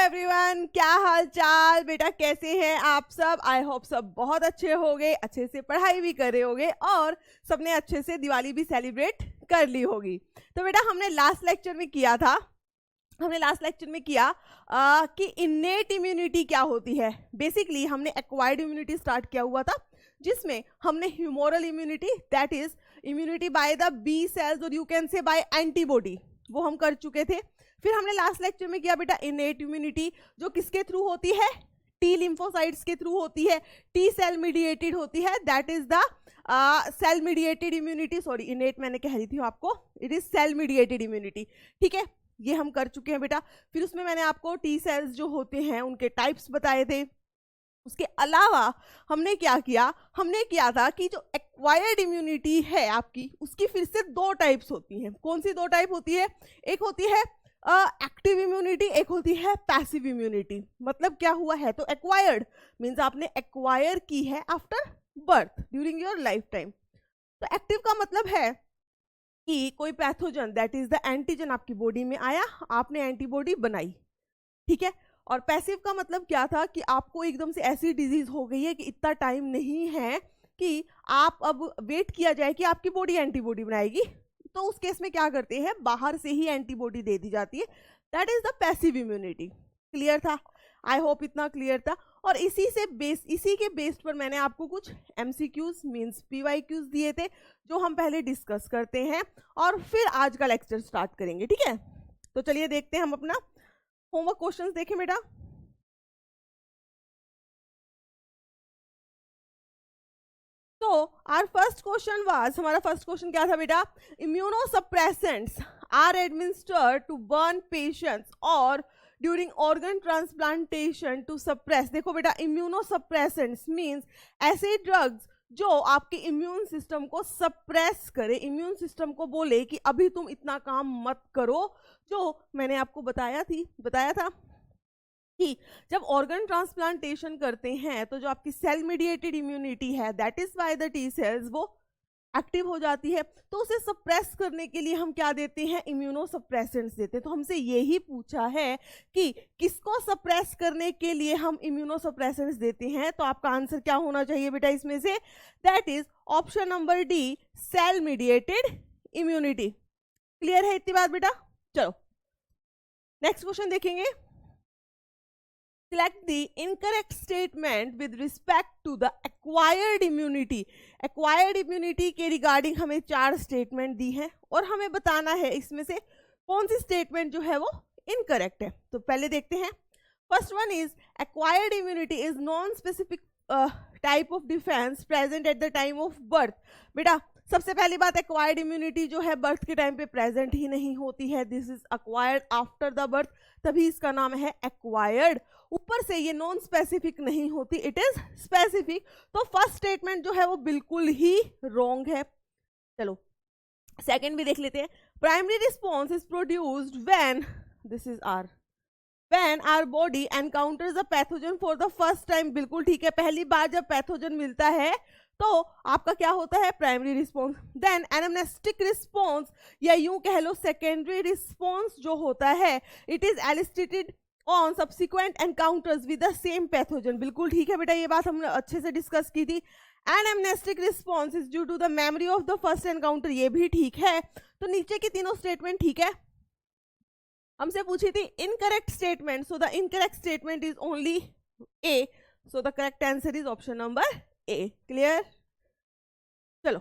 Everyone, क्या हाल चाल बेटा, कैसे हैं आप सब। आई होप सब बहुत अच्छे होंगे, अच्छे से पढ़ाई भी कर रहे होंगे और सबने अच्छे से दिवाली भी सेलिब्रेट कर ली होगी। तो बेटा हमने लास्ट लेक्चर में किया कि इन्नेट इम्यूनिटी क्या होती है। बेसिकली हमने एक्वायर्ड इम्यूनिटी स्टार्ट किया हुआ था, जिसमें हमने humoral immunity, that is immunity by the B cells और you can say by antibody, वो हम कर चुके थे। फिर हमने लास्ट लेक्चर में किया बेटा इनेट इम्यूनिटी, जो किसके थ्रू होती है, टी लिम्फोसाइट्स के थ्रू होती है, टी सेल मीडिएटेड होती है, that is the cell mediated immunity. Sorry, innate मैंने कह रही थी आपको, it is cell mediated immunity. ठीक है, ये हम कर चुके हैं बेटा। फिर उसमें मैंने आपको टी सेल्स जो होते हैं उनके टाइप्स बताए थे। उसके अलावा हमने किया था कि जो एक्वायर्ड इम्यूनिटी है आपकी, उसकी फिर से दो टाइप्स होती हैं। कौन सी दो टाइप होती है? एक होती है एक्टिव इम्यूनिटी, एक होती है पैसिव इम्यूनिटी। मतलब क्या हुआ है, तो एक्वायर्ड मीन्स आपने एक्वायर की है after birth during your life time. तो एक्टिव का मतलब है कि कोई pathogen, that is the antigen आपकी बॉडी में आया, आपने एंटीबॉडी बनाई। ठीक है। और पैसिव का मतलब क्या था कि आपको एकदम से ऐसी डिजीज हो गई है कि इतना टाइम नहीं है कि आप अब वेट किया जाए कि आपकी बॉडी एंटीबॉडी बनाएगी, तो उस केस में क्या करते हैं, बाहर से ही एंटीबॉडी दे दी जाती है, that is the passive immunity. Clear था? आई होप इतना क्लियर था। और इसी के बेस्ड पर मैंने आपको कुछ एमसीक्यूज मींस पीवाईक्यूज दिए थे, जो हम पहले डिस्कस करते हैं और फिर आज का लेक्चर स्टार्ट करेंगे। ठीक है, तो चलिए देखते हैं हम अपना होमवर्क क्वेश्चंस देखें बेटा। तो आवर फर्स्ट क्वेश्चन वाज, हमारा फर्स्ट क्वेश्चन क्या था बेटा, immunosuppressants are administered to burn patients और during organ transplantation to suppress. देखो बेटा, इम्यूनोसप्रेसेंट्स मींस ऐसे ड्रग्स जो आपके इम्यून सिस्टम को सप्रेस करे, इम्यून सिस्टम को बोले कि अभी तुम इतना काम मत करो। जो मैंने आपको बताया था कि जब ऑर्गन ट्रांसप्लांटेशन करते हैं तो जो आपकी सेल मीडिएटेड इम्यूनिटी है, that is by the T cells, वो एक्टिव हो जाती है। तो उसे सप्रेस करने के लिए हम क्या देते हैं, इम्यूनोसप्रेसेंट्स देते हैं। तो हमसे यही पूछा है कि किसको सप्रेस करने के लिए हम इम्यूनोसप्रेसेंट्स देते हैं। तो आपका आंसर क्या होना चाहिए बेटा इसमें से, that is option number D, cell mediated immunity. Clear है इतनी बात बेटा? चलो नेक्स्ट क्वेश्चन देखेंगे। Select the incorrect statement with respect to the acquired immunity. Acquired immunity के रिगार्डिंग हमें 4 स्टेटमेंट दी हैं और हमें बताना है इसमें से कौन सी स्टेटमेंट जो है वो इनकरेक्ट है। तो पहले देखते हैं। First one is acquired immunity is non specific type of defence present at the time of birth. बेटा सबसे पहली बात, एक्वायर्ड इम्यूनिटी जो है बर्थ के टाइम पे प्रेजेंट ही नहीं होती है, this is acquired after the birth, तभी इसका नाम है एक्वायर्ड। ऊपर से ये नॉन स्पेसिफिक नहीं होती, इट इज स्पेसिफिक। तो फर्स्ट स्टेटमेंट जो है वो बिल्कुल ही रॉन्ग है। चलो सेकंड भी देख लेते हैं। Primary response is produced when, this is are, when our body encounters a pathogen for the first time. बिल्कुल ठीक है, पहली बार जब पैथोजन मिलता है तो आपका क्या होता है, primary response. Then anamnestic response, या यूं कह लो सेकेंडरी रिस्पॉन्स जो होता है, it is elicited on subsequent encounters with the same pathogen. बिल्कुल ठीक है बेटा, ये बात हमने अच्छे से डिस्कस की थी। Anamnestic response is due to the memory of the first encounter, ये भी ठीक है। तो नीचे की तीनों स्टेटमेंट ठीक है। हमसे पूछी थी incorrect statement, so the incorrect statement is only A, so the correct answer is option number A. Clear? चलो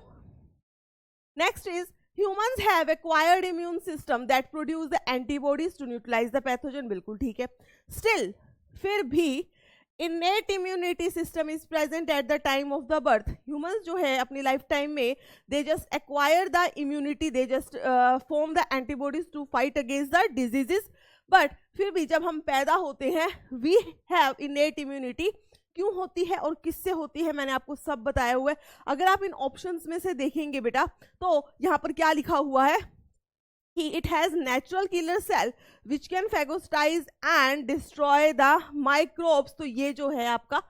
next is humans have acquired immune system that produce the antibodies to neutralize the pathogen। बिल्कुल ठीक है। still फिर भी innate immunity system is present at the time of the birth। humans जो है अपनी life time में they just acquire the immunity, they just form the antibodies to fight against the diseases, but फिर भी जब हम पैदा होते हैं we have innate immunity। क्यों होती है और किससे होती है मैंने आपको सब बताया हुआ है। अगर आप इन ऑप्शंस में से देखेंगे बेटा, तो यहाँ पर क्या लिखा हुआ है कि it has natural killer cell which can phagocytise and destroy the microbes. तो ये जो है आपका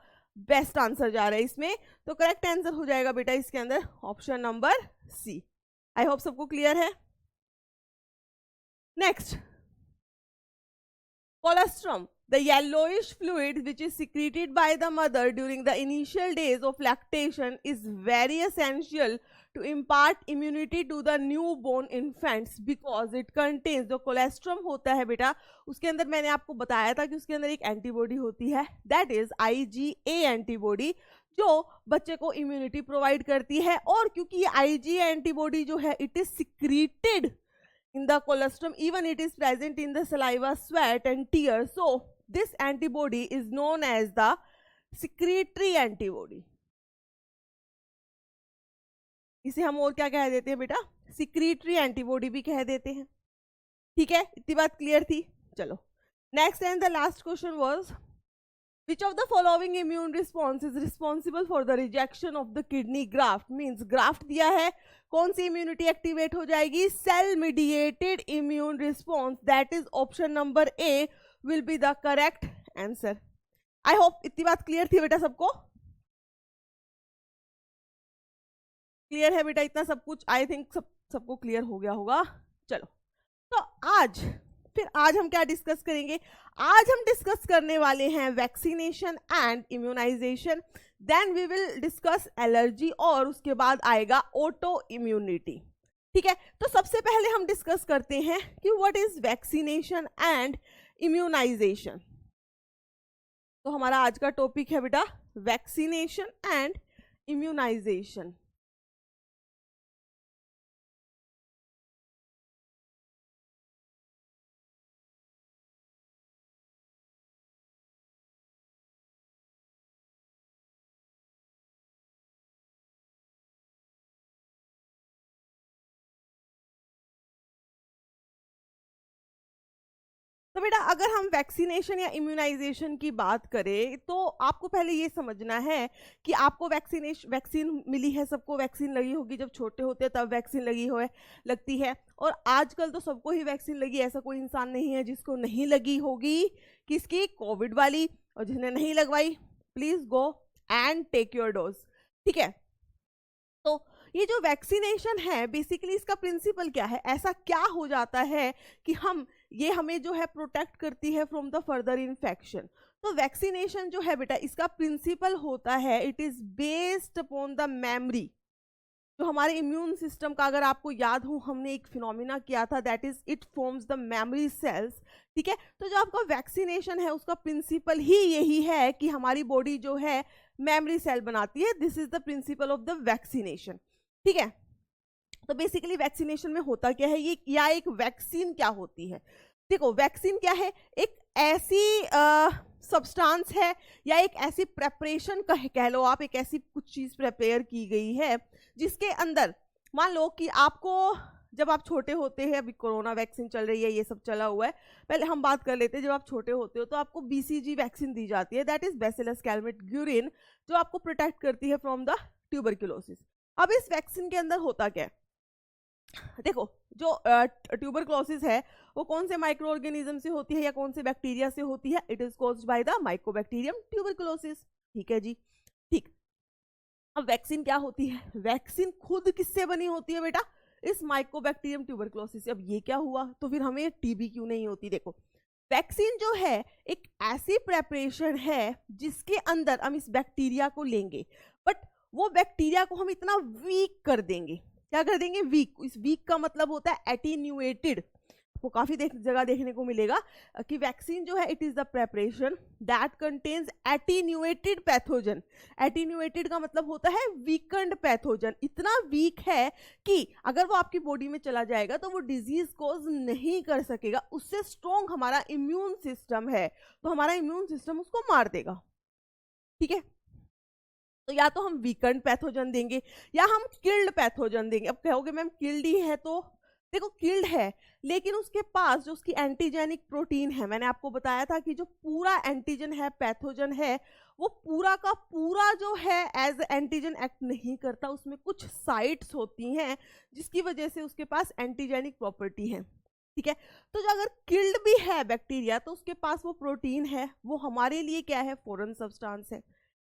बेस्ट आंसर जा रहा है इसमें। तो करेक्ट आंसर हो जाएगा बेटा इसके अंदर option number C. I hope सबको क्लियर है। Next, colostrum The yellowish fluid which is secreted by the mother during the initial days of lactation is very essential to impart immunity to the newborn infants because it contains, जो colostrum होता है बेटा उसके अंदर मैंने आपको बताया था कि उसके अंदर एक एंटीबॉडी होती है, दैट इज IgA एंटीबॉडी, जो बच्चे को इम्यूनिटी प्रोवाइड करती है। और क्योंकि ये IgA एंटीबॉडी जो है it is secreted in the colostrum, even it is present in the saliva, sweat and tears, so this antibody is known as the secretory antibody. इसे हम और क्या कह देते हैं बेटा, सिक्रीटरी एंटीबॉडी भी कह देते हैं। ठीक है, इतनी बात क्लियर थी। चलो next and the last question was which of the following immune response is responsible for the rejection of the kidney graft, means graft दिया है, कौन सी इम्यूनिटी एक्टिवेट हो जाएगी, cell mediated immune response, that is option number A will be the correct answer. I hope इतनी बात clear थी बेटा सबको, क्लियर है बेटा इतना सब कुछ, आई थिंक सबको क्लियर हो गया होगा। चलो तो आज हम क्या डिस्कस करेंगे, आज हम डिस्कस करने वाले हैं vaccination and immunization, then we will discuss allergy और उसके बाद आएगा ऑटो इम्यूनिटी। ठीक है, तो सबसे पहले हम डिस्कस करते हैं कि what is vaccination and immunization. तो हमारा आज का टॉपिक है बेटा वैक्सीनेशन एंड इम्यूनाइजेशन। तो बेटा अगर हम वैक्सीनेशन या इम्यूनाइजेशन की बात करें तो आपको पहले ये समझना है कि आपको वैक्सीन मिली है, सबको वैक्सीन लगी होगी, जब छोटे होते हैं तब वैक्सीन लगती है, और आजकल तो सबको ही वैक्सीन लगी, ऐसा कोई इंसान नहीं है जिसको नहीं लगी होगी, किसकी, कोविड वाली। और जिसने नहीं लगवाई please go and take your dose. ठीक है, तो ये जो वैक्सीनेशन है बेसिकली इसका प्रिंसिपल क्या है, ऐसा क्या हो जाता है कि ये हमें जो है प्रोटेक्ट करती है फ्रॉम द फर्दर इन्फेक्शन। तो वैक्सीनेशन जो है बेटा इसका प्रिंसिपल होता है, it is based upon the memory, जो हमारे इम्यून सिस्टम का, अगर आपको याद हो हमने एक फिनोमिना किया था, that is it forms the memory cells. ठीक है, तो जो आपका वैक्सीनेशन है उसका प्रिंसिपल ही यही है कि हमारी बॉडी जो है मेमोरी सेल बनाती है, this is the principle of the vaccination. ठीक है, तो बेसिकली वैक्सीनेशन में होता क्या है, ये या एक वैक्सीन क्या होती है। देखो वैक्सीन क्या है, एक ऐसी सब्सटेंस है या एक ऐसी प्रेपरेशन कह लो आप, एक ऐसी कुछ चीज प्रिपेयर की गई है जिसके अंदर, मान लो कि आपको जब आप छोटे होते हैं, अभी कोरोना वैक्सीन चल रही है, ये सब चला हुआ है, पहले हम बात कर लेते हैं, जब आप छोटे होते हो तो आपको BCG वैक्सीन दी जाती है, दैट इज बैसिलस कैलमेट-ग्यूरिन, जो आपको प्रोटेक्ट करती है फ्रॉम द ट्यूबरक्लोसिस। अब इस वैक्सीन के अंदर होता क्या है, देखो जो ट्यूबरक्लोसिस है वो कौन से माइक्रो ऑर्गेनिज्म से होती है या कौन से बैक्टीरिया से होती है, it is caused by the Mycobacterium tuberculosis. ठीक है जी, ठीक। अब वैक्सीन क्या होती है, वैक्सीन खुद किससे बनी होती है बेटा, इस माइकोबैक्टीरियम ट्यूबरक्लोसिस से। अब ये क्या हुआ, तो फिर हमें TB क्यों नहीं होती। देखो वैक्सीन जो है एक ऐसी प्रेपरेशन है जिसके अंदर हम इस बैक्टीरिया को लेंगे, बट वो बैक्टीरिया को हम इतना वीक कर देंगे, क्या कर देंगे, वीक। इस वीक का मतलब होता है एटीन्यूएटेड। वो काफी जगह देखने को मिलेगा कि वैक्सीन जो है it is the preparation that contains attenuated pathogen. Attenuated का मतलब होता है वीकेंड पैथोजन, इतना वीक है कि अगर वो आपकी बॉडी में चला जाएगा तो वो डिजीज कोज नहीं कर सकेगा, उससे स्ट्रॉन्ग हमारा इम्यून सिस्टम है, तो हमारा इम्यून सिस्टम उसको मार देगा। ठीक है, तो या तो हम वीकेंड पैथोजन देंगे या हम किल्ड पैथोजन देंगे। अब कहोगे मैम किल्ड ही है, तो देखो किल्ड है लेकिन उसके पास जो उसकी एंटीजेनिक प्रोटीन है, मैंने आपको बताया था कि जो पूरा एंटीजन है, पैथोजन है, वो पूरा का पूरा जो है एज एंटीजन एक्ट नहीं करता, उसमें कुछ साइट्स होती हैं जिसकी वजह से उसके पास एंटीजेनिक प्रॉपर्टी है। ठीक है, तो जो अगर किल्ड भी है बैक्टीरिया तो उसके पास वो प्रोटीन है, वो हमारे लिए क्या है, फॉरेन सब्सटेंस है।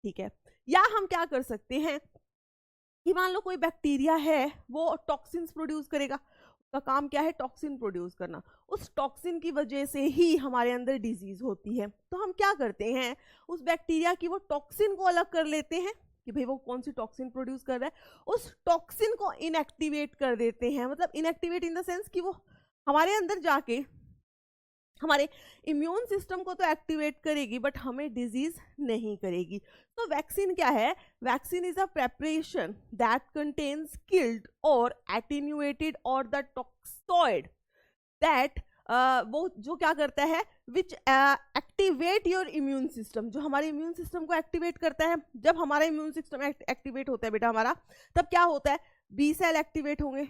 ठीक है, या हम क्या कर सकते हैं कि मान लो कोई बैक्टीरिया है वो टॉक्सिन्स प्रोड्यूस करेगा, का काम क्या है, टॉक्सिन प्रोड्यूस करना। उस टॉक्सिन की वजह से ही हमारे अंदर डिजीज होती है। तो हम क्या करते हैं, उस बैक्टीरिया की वो टॉक्सिन को अलग कर लेते हैं कि भाई वो कौन सी टॉक्सिन प्रोड्यूस कर रहा है, उस टॉक्सिन को इनएक्टिवेट कर देते हैं। मतलब इनएक्टिवेट इन द सेंस कि वो हमारे अंदर जाके हमारे इम्यून सिस्टम को तो एक्टिवेट करेगी बट हमें डिजीज नहीं करेगी। तो वैक्सीन क्या है, vaccine is a preparation that contains killed और एटेन्यूएटेड और द टॉक्सॉइड दैट वो जो क्या करता है, विच एक्टिवेट योर इम्यून सिस्टम, जो हमारे इम्यून सिस्टम को एक्टिवेट करता है। जब हमारा इम्यून सिस्टम एक्टिवेट होता है बेटा हमारा, तब क्या होता है, बी सेल एक्टिवेट होंगे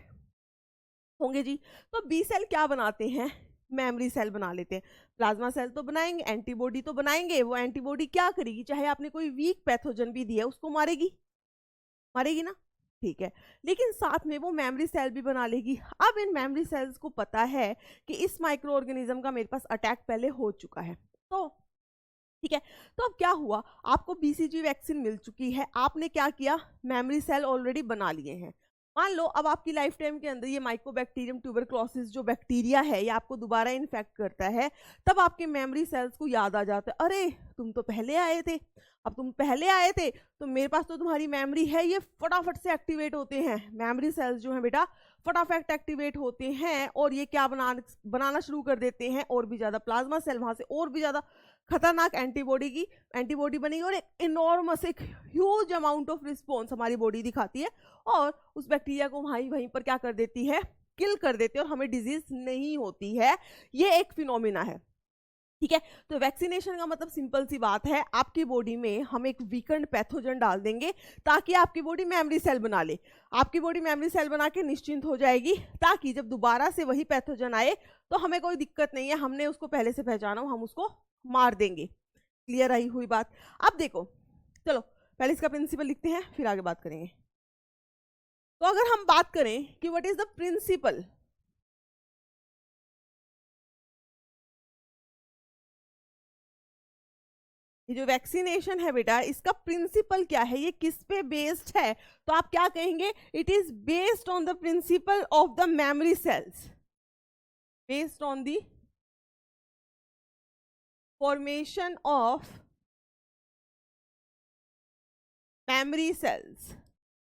होंगे जी। तो बी सेल क्या बनाते हैं, मेमोरी सेल बना लेते हैं। प्लाज्मा सेल तो बनाएंगे, एंटीबॉडी तो बनाएंगे। वो एंटीबॉडी क्या करेगी, चाहे आपने कोई वीक पैथोजन भी दिया उसको मारेगी, मारेगी ना, ठीक है। लेकिन साथ में वो मेमोरी सेल भी बना लेगी। अब इन मेमोरी सेल्स को पता है कि इस माइक्रो ऑर्गेनिज्म का मेरे पास अटैक पहले हो चुका है। तो ठीक है, तो अब क्या हुआ, आपको बीसीजी वैक्सीन मिल चुकी है, आपने क्या किया, मेमोरी सेल ऑलरेडी बना लिए हैं। मान लो अब आपकी लाइफ टाइम के अंदर ये माइकोबैक्टीरियम ट्यूबरक्लोसिस जो बैक्टीरिया है ये आपको दोबारा इन्फेक्ट करता है, तब आपके मेमोरी सेल्स को याद आ जाता है, अरे तुम तो पहले आए थे, अब तुम पहले आए थे तो मेरे पास तो तुम्हारी मेमोरी है। ये फटाफट से एक्टिवेट होते हैं, मेमोरी सेल्स जो है बेटा फटाफट एक्टिवेट होते हैं और ये क्या बनाना शुरू कर देते हैं, और भी ज्यादा प्लाज्मा सेल, वहां से और भी ज्यादा खतरनाक एंटीबॉडी बनेगी और एक इनॉर्मस, एक ह्यूज अमाउंट ऑफ रिस्पॉन्स हमारी बॉडी दिखाती है और उस बैक्टीरिया को वहीं पर क्या कर देती है, किल कर देती है और हमें डिजीज नहीं होती है। ये एक फिनोमिना है, ठीक है। तो वैक्सीनेशन का मतलब सिंपल सी बात है, आपकी बॉडी में हम एक वीकेंड पैथोजन डाल देंगे ताकि आपकी बॉडी मेमोरी सेल बना ले। आपकी बॉडी मेमोरी सेल बना के निश्चिंत हो जाएगी ताकि जब दोबारा से वही पैथोजन आए तो हमें कोई दिक्कत नहीं है, हमने उसको पहले से पहचाना हो, हम उसको मार देंगे। क्लियर आई हुई बात। अब देखो, चलो पहले इसका प्रिंसिपल लिखते हैं फिर आगे बात करेंगे। तो अगर हम बात करें कि व्हाट इज द प्रिंसिपल, ये जो वैक्सीनेशन है बेटा इसका प्रिंसिपल क्या है, ये किस पे बेस्ड है, तो आप क्या कहेंगे, it is based on the principle of the memory cells, based on the formation of memory cells.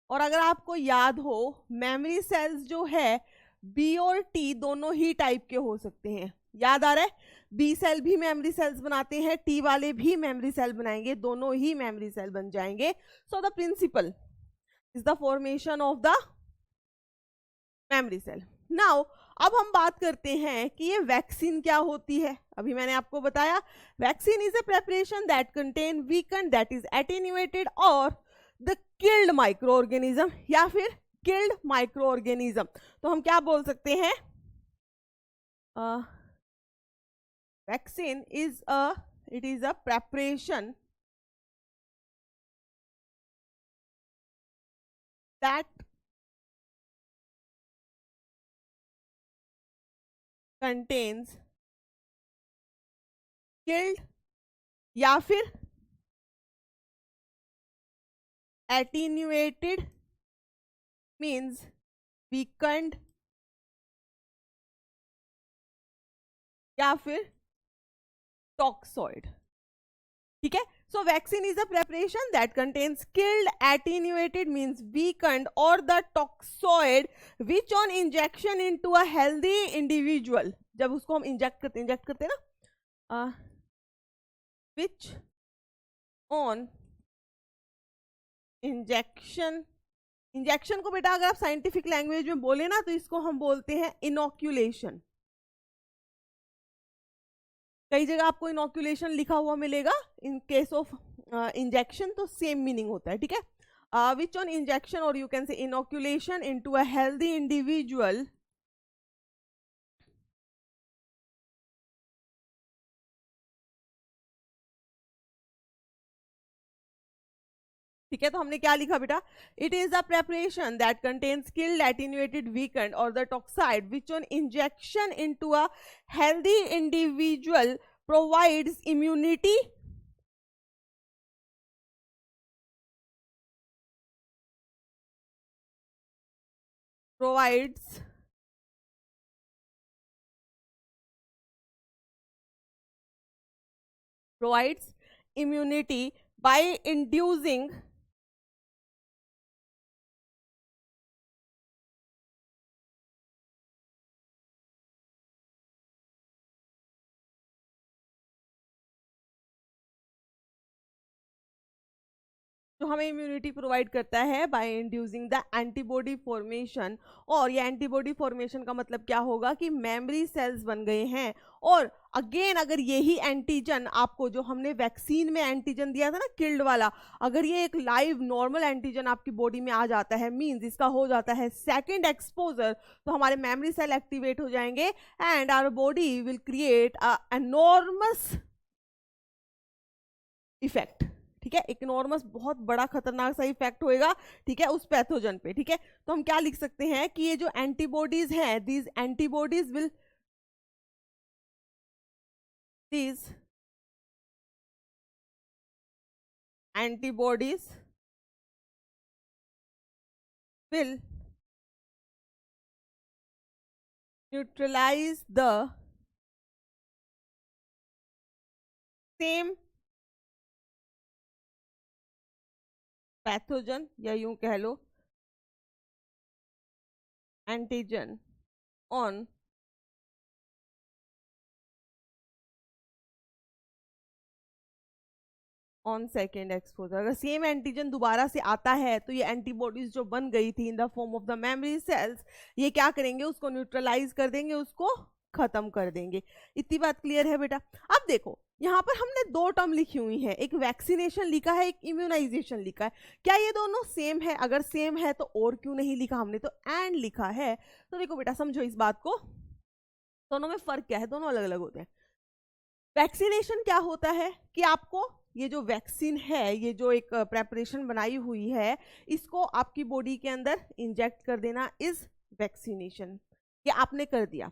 और अगर आपको याद हो, मेमोरी सेल्स जो है बी और टी दोनों ही टाइप के हो सकते हैं, याद आ रहा है, बी सेल भी मेमोरी सेल्स बनाते हैं, टी वाले भी मेमोरी सेल बनाएंगे, दोनों ही मेमोरी सेल बन जाएंगे। So the principle is the formation of the memory cell. Now अब हम बात करते हैं कि ये वैक्सीन क्या होती है। अभी मैंने आपको बताया vaccine is a preparation that contain weekend that is attenuated और द किल्ड माइक्रो ऑर्गेनिज्म या फिर किल्ड माइक्रो ऑर्गेनिज्म। तो हम क्या बोल सकते हैं, vaccine it is a preparation that contains killed या फिर attenuated means weakened या फिर टॉक्सॉइड, ठीक है। So vaccine is a preparation that contains killed, attenuated means weakened और the toxoid which on injection into a healthy individual, जब उसको हम इंजेक्ट करते ना, विच ऑन इंजेक्शन को बेटा अगर आप साइंटिफिक लैंग्वेज में बोले ना तो इसको हम बोलते हैं इनोक्यूलेशन। कई जगह आपको इनोक्यूलेशन लिखा हुआ मिलेगा, इन केस ऑफ इंजेक्शन तो सेम मीनिंग होता है, ठीक है। विच ऑन इंजेक्शन और you can say inoculation into a healthy individual ठीक है। तो हमने क्या लिखा बेटा, it is a preparation that contains killed, attenuated, weakened और the toxoid which on injection into a healthy individual provides immunity provides provides immunity by inducing जो हमें इम्यूनिटी प्रोवाइड करता है by inducing the antibody formation. और ये antibody formation का मतलब क्या होगा कि मेमोरी सेल्स बन गए हैं। और अगेन अगर यही एंटीजन आपको, जो हमने वैक्सीन में एंटीजन दिया था ना किल्ड वाला, अगर ये एक लाइव नॉर्मल एंटीजन आपकी बॉडी में आ जाता है, मींस इसका हो जाता है सेकंड एक्सपोजर, तो हमारे मेमोरी सेल एक्टिवेट हो जाएंगे and our body will create a enormous effect. ठीक है, एक इनॉर्मस बहुत बड़ा खतरनाक सा इफेक्ट होएगा, ठीक है, उस पैथोजन पे। ठीक है, तो हम क्या लिख सकते हैं कि ये जो एंटीबॉडीज हैं, these antibodies will neutralize the same pathogen, या यूं कह लो एंटीजन ऑन सेकेंड एक्सपोजर। अगर सेम एंटीजन दोबारा से आता है तो ये एंटीबॉडीज जो बन गई थी in the form of the memory cells, ये क्या करेंगे, उसको न्यूट्रलाइज कर देंगे, उसको खत्म कर देंगे। इतनी बात क्लियर है बेटा? अब देखो यहाँ पर हमने दो टर्म लिखी हुई है, एक वैक्सीनेशन लिखा है, एक इम्यूनाइजेशन लिखा है। क्या ये दोनों सेम है? अगर सेम है तो और क्यों नहीं लिखा हमने, तो एंड लिखा है। तो देखो बेटा समझो इस बात को, दोनों में फर्क क्या है, दोनों अलग अलग होते हैं। वैक्सीनेशन क्या होता है कि आपको ये जो वैक्सीन है, ये जो एक प्रेपरेशन बनाई हुई है, इसको आपकी बॉडी के अंदर इंजेक्ट कर देना इज वैक्सीनेशन। ये आपने कर दिया,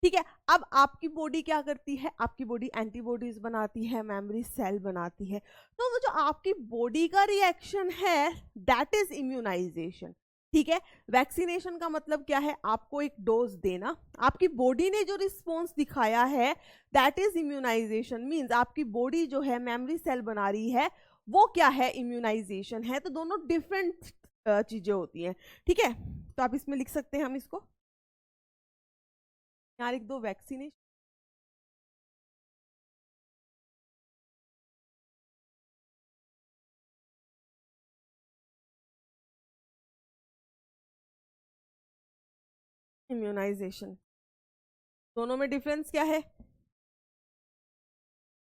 ठीक है। अब आपकी बॉडी क्या करती है, आपकी बॉडी एंटीबॉडीज बनाती है, मेमोरी सेल बनाती है। तो वो जो आपकी बॉडी का रिएक्शन है दैट इज इम्यूनाइजेशन। ठीक है, वैक्सीनेशन का मतलब क्या है, आपको एक डोज देना, आपकी बॉडी ने जो रिस्पॉन्स दिखाया है दैट इज इम्यूनाइजेशन। मींस आपकी बॉडी जो है मेमोरी सेल बना रही है, वो क्या है, इम्यूनाइजेशन है। तो दोनों डिफरेंट चीजें होती हैं। ठीक है, तो आप इसमें लिख सकते हैं हम इसको, यहाँ लिख दो वैक्सीनेशन, इम्यूनाइजेशन। दोनों में डिफरेंस क्या है,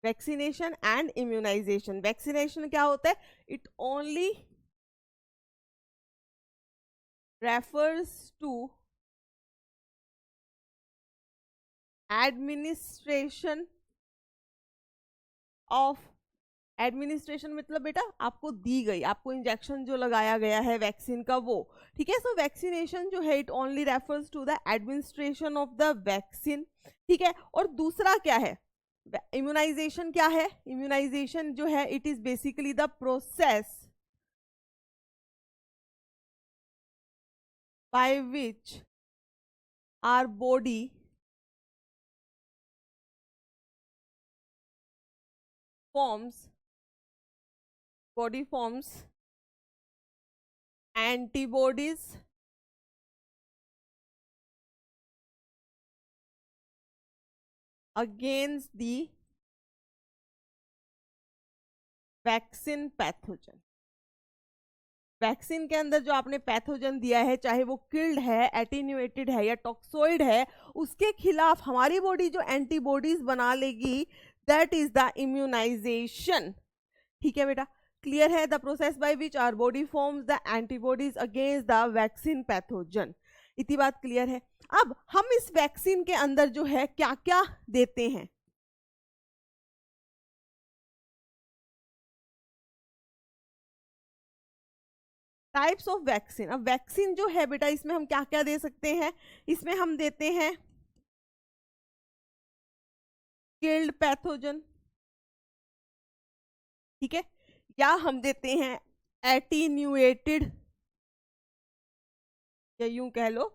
वैक्सीनेशन एंड इम्यूनाइजेशन। वैक्सीनेशन क्या होता है, it only refers to administration of, administration मतलब बेटा आपको दी गई, आपको इंजेक्शन जो लगाया गया है वैक्सीन का वो। ठीक है, सो वैक्सीनेशन जो है it only refers to the administration of the vaccine. ठीक है, और दूसरा क्या है, इम्यूनाइजेशन क्या है, इम्यूनाइजेशन जो है it is basically the process by which our body forms antibodies against the vaccine pathogen. Vaccine के अंदर जो आपने पैथोजन दिया है, चाहे वो किल्ड है, एटीन्यूएटेड है या टॉक्सोइड है, उसके खिलाफ हमारी बॉडी जो एंटीबॉडीज बना लेगी दैट इज द इम्यूनाइजेशन। ठीक है बेटा, क्लियर है? The process by which our body forms the antibodies against the vaccine pathogen. इतनी बात क्लियर है? अब हम इस वैक्सीन के अंदर जो है क्या क्या देते हैं, टाइप्स ऑफ वैक्सीन। अब वैक्सीन जो है बेटा इसमें हम क्या क्या दे सकते हैं, इसमें हम देते हैं किल्ड पैथोजन, ठीक है, या हम देते हैं एटीन्यूएटेड, या यूं कह लो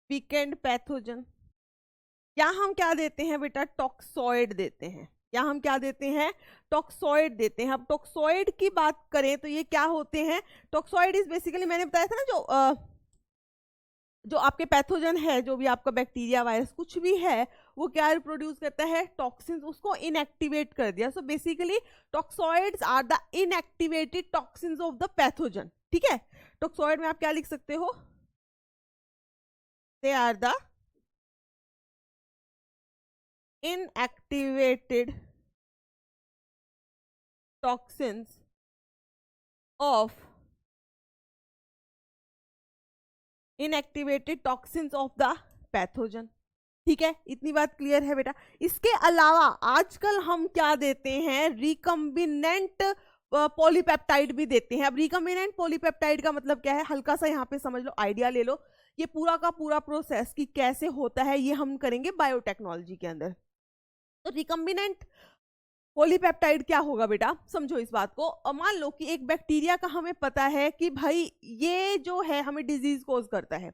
वीकेंड पैथोजन, या हम क्या देते हैं बेटा, टॉक्सॉइड देते हैं, या हम क्या देते हैं, टॉक्सॉइड देते हैं। अब टॉक्सॉइड की बात करें तो ये क्या होते हैं, टॉक्सॉइड इज बेसिकली, मैंने बताया था ना, जो आपके पैथोजन है, जो भी आपका बैक्टीरिया वायरस कुछ भी है, वो क्या प्रोड्यूस करता है, टॉक्सिन्स, उसको इनएक्टिवेट कर दिया। So basically toxoids are the inactivated toxins of the pathogen. ठीक है, टॉक्सॉइड में आप क्या लिख सकते हो, they are the inactivated toxins of the pathogen। ठीक है, इतनी बात क्लियर है बेटा। इसके अलावा आजकल हम क्या देते हैं, रिकम्बिनेंट पॉलीपेप्टाइड भी देते हैं। अब रिकम्बिनेंट पॉलीपेप्टाइड का मतलब क्या है, हल्का सा यहाँ पे समझ लो, आइडिया ले लो। ये पूरा का पूरा प्रोसेस कि कैसे होता है ये हम करेंगे बायोटेक्नोलॉजी के अंदर। तो रिकम्बिनेंट पॉलीपेप्टाइड क्या होगा बेटा, समझो इस बात को। मान लो कि एक बैक्टीरिया का हमें पता है कि भाई ये जो है हमें डिजीज कोज करता है।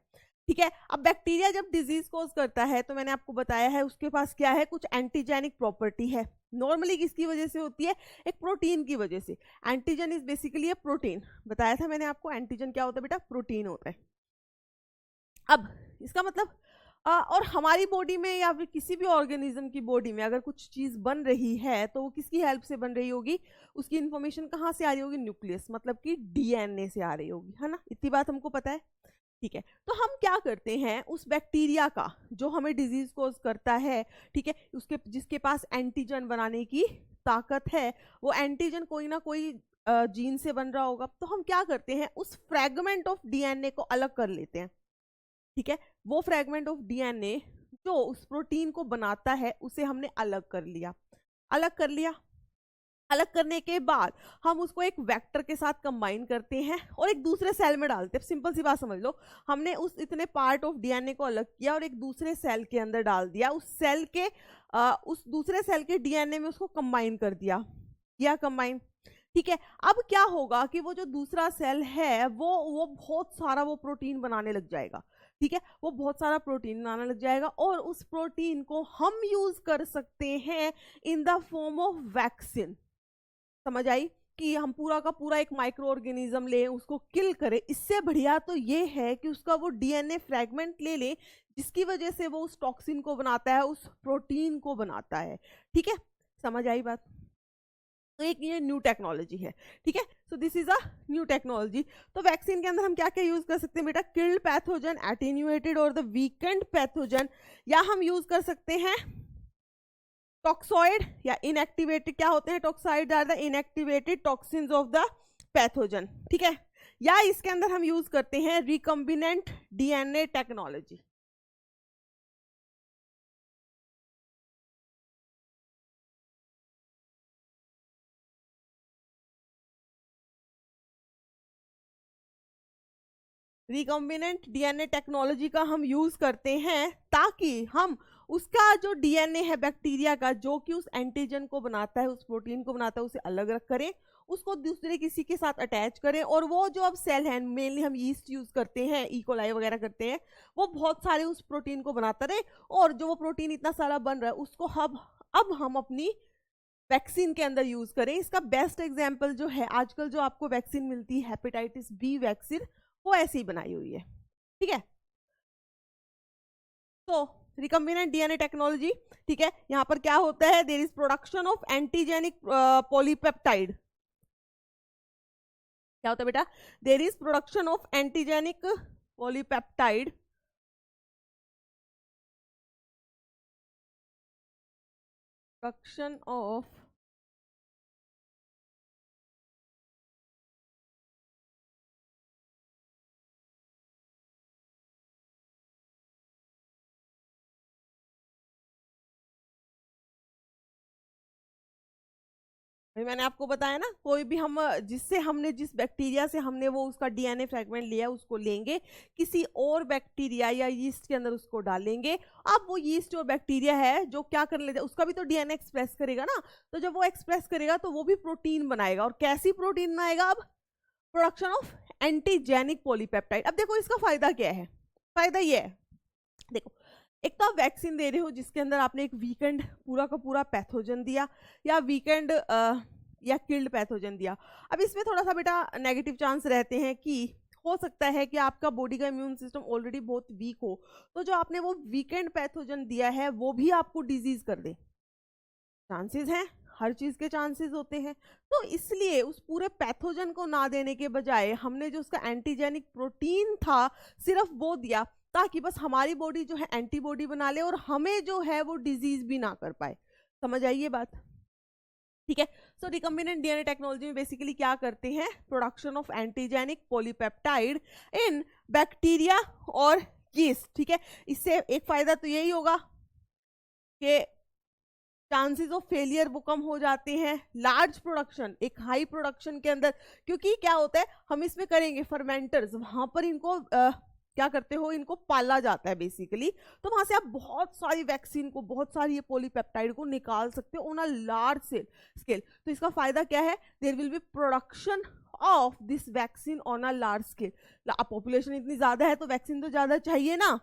ठीक है, अब बैक्टीरिया जब डिजीज कोज करता है तो मैंने आपको बताया है उसके पास क्या है, कुछ एंटीजेनिक प्रॉपर्टी है। नॉर्मली किसकी वजह से होती है, एक प्रोटीन की वजह से। Antigen is basically A protein, बताया था मैंने आपको, एंटीजन क्या होता है बेटा, प्रोटीन होता है। अब इसका मतलब और हमारी बॉडी में या फिर किसी भी ऑर्गेनिज्म की बॉडी में अगर कुछ चीज बन रही है तो वो किसकी हेल्प से बन रही होगी, उसकी इंफॉर्मेशन कहाँ से आ रही होगी, न्यूक्लियस, मतलब कि डीएनए से आ रही होगी, है ना। इतनी बात हमको पता है। ठीक है, तो हम क्या करते हैं, उस बैक्टीरिया का जो हमें डिजीज कोज करता है, ठीक है, उसके जिसके पास एंटीजन बनाने की ताकत है, वो एंटीजन कोई ना कोई जीन से बन रहा होगा। तो हम क्या करते हैं, उस फ्रैगमेंट ऑफ डीएनए को अलग कर लेते हैं। ठीक है, वो फ्रैगमेंट ऑफ डीएनए जो उस प्रोटीन को बनाता है उसे हमने अलग कर लिया। अलग कर लिया, अलग करने के बाद हम उसको एक वेक्टर के साथ कंबाइन करते हैं और एक दूसरे सेल में डालते हैं। सिंपल सी बात समझ लो, हमने उस इतने पार्ट ऑफ डीएनए को अलग किया और एक दूसरे सेल के अंदर डाल दिया, उस सेल के उस दूसरे सेल के डीएनए में उसको कंबाइन कर दिया, या कंबाइन। ठीक है, अब क्या होगा कि वो जो दूसरा सेल है वो बहुत सारा वो प्रोटीन बनाने लग जाएगा। ठीक है, वो बहुत सारा प्रोटीन बनाने लग जाएगा और उस प्रोटीन को हम यूज कर सकते हैं in the form of vaccine. समझ आई, कि हम पूरा का पूरा एक माइक्रो ऑर्गेनिज्म ले, उसको किल करें। इससे बढ़िया तो ये है कि उसका वो डीएनए फ्रैगमेंट ले लें जिसकी वजह से वो उस टॉक्सिन को बनाता है, उस प्रोटीन को बनाता है। ठीक है, समझ आई बात। तो एक ये न्यू टेक्नोलॉजी है। ठीक है, so this is a new technology. तो वैक्सीन के अंदर हम क्या क्या यूज कर सकते हैं बेटा, किल्ड पैथोजन, एटेन्यूएटेड और द वीकेंड पैथोजन, या हम यूज कर सकते हैं टॉक्सॉइड या इनएक्टिवेटेड। क्या होते हैं, toxoid are the inactivated toxins of the pathogen. ठीक है, या इसके अंदर हम यूज करते हैं recombinant DNA technology. Recombinant DNA technology का हम यूज करते हैं ताकि हम उसका जो डीएनए है बैक्टीरिया का, जो कि उस एंटीजन को बनाता है, उस प्रोटीन को बनाता है, उसे अलग रख करें, उसको दूसरे किसी के साथ अटैच करें, और वो जो अब सेल है, मेनली हम यीस्ट यूज करते हैं, इकोलाई वगैरह करते हैं, वो बहुत सारे उस प्रोटीन को बनाता रहे, और जो वो प्रोटीन इतना सारा बन रहा है उसको अब हम अपनी वैक्सीन के अंदर यूज करें। इसका बेस्ट एग्जाम्पल जो है, आजकल जो आपको वैक्सीन मिलती है हेपेटाइटिस बी वैक्सीन, वो ऐसी ही बनाई हुई है। ठीक है, तो रिकम्बिनेंट डीएनए टेक्नोलॉजी। ठीक है, यहां पर क्या होता है, there is production of antigenic polypeptide. क्या होता है बेटा, there is production of antigenic polypeptide, production of मैंने आपको बताया ना, कोई भी हम जिस बैक्टीरिया से हमने वो उसका डीएनए फ्रैगमेंट लिया उसको लेंगे, किसी और बैक्टीरिया या यीस्ट के अंदर उसको डालेंगे। अब वो यीस्ट और बैक्टीरिया है जो क्या कर लेते हैं, उसका भी तो डीएनए एक्सप्रेस करेगा ना, तो जब वो एक्सप्रेस करेगा तो वो भी प्रोटीन बनाएगा। और कैसी प्रोटीन बनाएगा, अब प्रोडक्शन ऑफ एंटीजेनिक पॉलीपेप्टाइड। अब देखो इसका फायदा क्या है, फायदा ये है देखो, एक तो आप वैक्सीन दे रहे हो जिसके अंदर आपने एक वीकेंड पूरा का पूरा पैथोजन दिया, या वीकेंड या किल्ड पैथोजन दिया। अब इसमें थोड़ा सा बेटा नेगेटिव चांस रहते हैं कि हो सकता है कि आपका बॉडी का इम्यून सिस्टम ऑलरेडी बहुत वीक हो, तो जो आपने वो वीकेंड पैथोजन दिया है वो भी आपको डिजीज कर दे। चांसेस हैं, हर चीज के चांसेस होते हैं। तो इसलिए उस पूरे पैथोजन को ना देने के बजाय हमने जो उसका एंटीजेनिक प्रोटीन था सिर्फ वो दिया, ताकि बस हमारी बॉडी जो है एंटीबॉडी बना ले और हमें जो है वो डिजीज भी ना कर पाए। समझ आई ये बात? ठीक है। सो रिकम्बिनेंट डीएनए टेक्नोलॉजी में बेसिकली क्या करते हैं, production of antigenic polypeptide in bacteria और यीस्ट। ठीक है, इससे एक फायदा तो यही होगा कि चांसेस ऑफ फेलियर वो कम हो जाते हैं। लार्ज प्रोडक्शन, एक हाई प्रोडक्शन के अंदर, क्योंकि क्या होता है हम इसमें करेंगे फर्मेंटर्स, वहां पर इनको क्या करते हो, इनको पाला जाता है बेसिकली। तो वहां से आप बहुत सारी वैक्सीन को, बहुत सारी ये पॉलीपेप्टाइड को निकाल सकते हो ऑन अ लार्ज स्केल। तो इसका फायदा क्या है, there will be production of this vaccine on a large scale. Population इतनी ज्यादा है तो वैक्सीन तो ज्यादा चाहिए ना।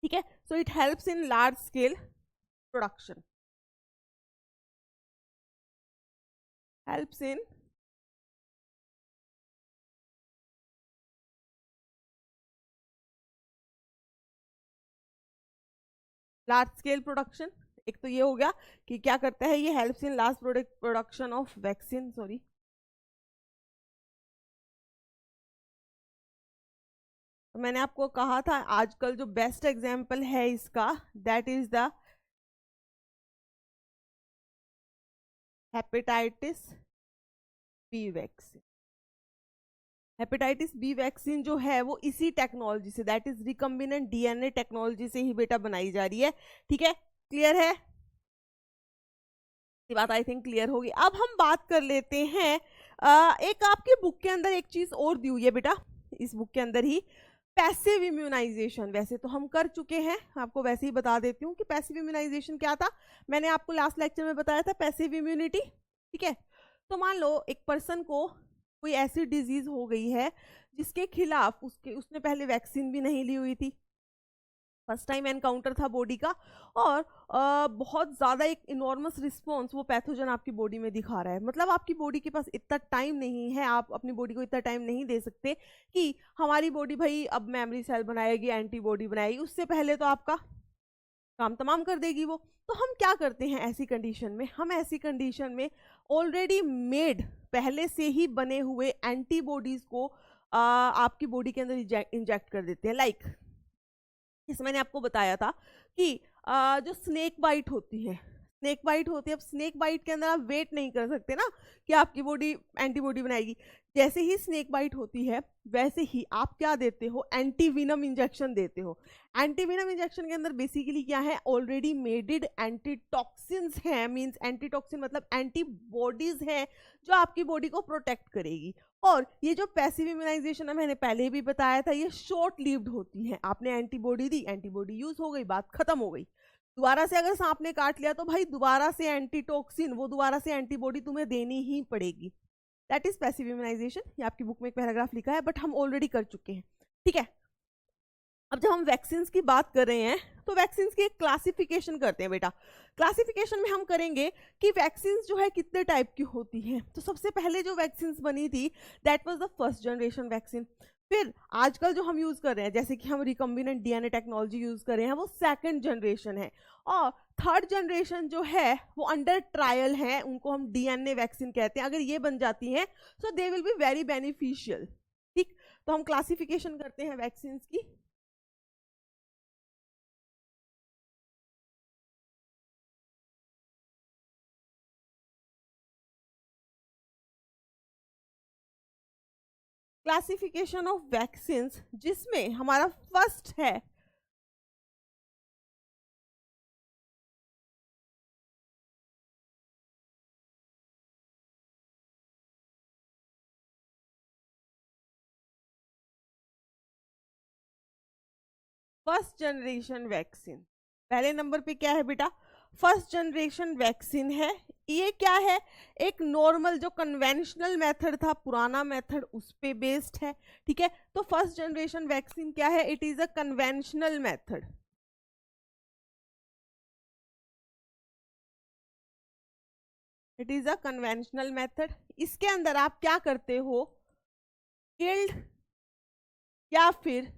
ठीक है, so it helps in large scale production, helps in large scale production. एक तो ये हो गया कि क्या करता है, ये helps in large production of vaccine. Sorry, मैंने आपको कहा था आजकल जो बेस्ट एग्जांपल है इसका, that is the hepatitis B vaccine. Hepatitis B vaccine जो है वो इसी टेक्नोलॉजी से, that is recombinant DNA technology से ही बेटा बनाई जा रही है। ठीक है, क्लियर है? ये बात आई थिंक क्लियर होगी। अब हम बात कर लेते हैं, एक आपकी बुक के अंदर एक चीज और दी हुई है बेटा, इस बुक के अंदर ही, पैसिव इम्यूनाइजेशन। वैसे तो हम कर चुके हैं, आपको वैसे ही बता देती हूँ कि पैसिव इम्यूनाइजेशन क्या था। मैंने आपको लास्ट लेक्चर में बताया था पैसिव इम्यूनिटी। ठीक है, तो मान लो एक पर्सन को कोई ऐसी डिजीज हो गई है जिसके खिलाफ उसने पहले वैक्सीन भी नहीं ली हुई थी, फर्स्ट टाइम एनकाउंटर था बॉडी का, और बहुत ज़्यादा एक इनॉर्मस रिस्पॉन्स वो पैथोजन आपकी बॉडी में दिखा रहा है। मतलब आपकी बॉडी के पास इतना टाइम नहीं है, आप अपनी बॉडी को इतना टाइम नहीं दे सकते कि हमारी बॉडी भाई अब मेमोरी सेल बनाएगी, एंटीबॉडी बनाएगी, उससे पहले तो आपका काम तमाम कर देगी वो। तो हम क्या करते हैं ऐसी कंडीशन में, हम ऐसी कंडीशन में ऑलरेडी मेड, पहले से ही बने हुए एंटीबॉडीज को आपकी बॉडी के अंदर इंजेक्ट कर देते हैं। लाइक जैसे मैंने आपको बताया था कि जो स्नेक बाइट होती है, स्नेक बाइट होती है, अब स्नेक बाइट के अंदर आप वेट नहीं कर सकते ना कि आपकी बॉडी एंटीबॉडी बनाएगी। जैसे ही स्नेक बाइट होती है वैसे ही आप क्या देते हो, एंटीविनम इंजेक्शन देते हो। एंटीविनम इंजेक्शन के अंदर बेसिकली क्या है, ऑलरेडी मेडेड एंटीटॉक्सिन्स हैं, मींस एंटीटॉक्सिन मतलब एंटीबॉडीज हैं जो आपकी बॉडी को प्रोटेक्ट करेगी। और ये जो पैसिव इम्यूनाइजेशन है, मैंने पहले भी बताया था, ये शॉर्ट लिव्ड होती है। आपने एंटीबॉडी दी, एंटीबॉडी यूज हो गई, बात खत्म हो गई। दोबारा से अगर सांप ने काट लिया तो भाई दोबारा से एंटीटॉक्सिन, वो दोबारा से एंटीबॉडी तुम्हें देनी ही पड़ेगी। That is passive immunization. ये आपकी बुक में एक पैराग्राफ लिखा है, बट हम ऑलरेडी कर चुके हैं। ठीक है, अब जब हम वैक्सीन की बात कर रहे हैं तो वैक्सीन की एक क्लासिफिकेशन करते हैं बेटा। क्लासिफिकेशन में हम करेंगे कि वैक्सीन जो है कितने टाइप की होती हैं। तो सबसे पहले जो वैक्सीन बनी थी that was the first generation vaccine. फिर आजकल जो हम यूज कर रहे हैं, जैसे कि हम रिकम्बिनेंट डीएनए टेक्नोलॉजी यूज कर रहे हैं, वो सेकंड जनरेशन है। और थर्ड जनरेशन जो है वो अंडर ट्रायल है, उनको हम डीएनए वैक्सीन कहते हैं। अगर ये बन जाती हैं so they will be very beneficial. ठीक, तो हम क्लासिफिकेशन करते हैं वैक्सीन की। क्लासिफिकेशन ऑफ वैक्सीन, जिसमें हमारा फर्स्ट है फर्स्ट जनरेशन वैक्सीन। पहले नंबर पे क्या है बेटा, फर्स्ट जनरेशन वैक्सीन है। ये क्या है, एक नॉर्मल जो कन्वेंशनल मेथड था, पुराना मेथड, उस पे बेस्ड है। ठीक है, तो फर्स्ट जनरेशन वैक्सीन क्या है, it is a conventional method. It is a conventional method. इसके अंदर आप क्या करते हो, किल्ड या फिर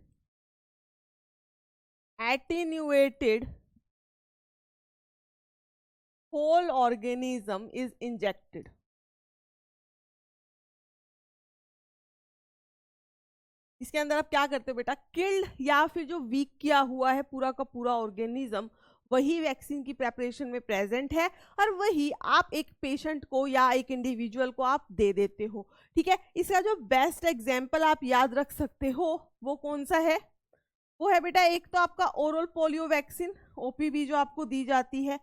attenuated whole organism is injected। इसके अंदर आप क्या करते हो बेटा, किल्ड या फिर जो वीक किया हुआ है पूरा का पूरा ऑर्गेनिज्म, वही वैक्सीन की प्रेपरेशन में प्रेजेंट है और वही आप एक पेशेंट को या एक इंडिविजुअल को आप दे देते हो। ठीक है, इसका जो बेस्ट एग्जांपल आप याद रख सकते हो वो कौन सा है, वो है बेटा एक तो आपका ओरल पोलियो वैक्सीन, ओपीवी, जो आपको दी जाती है।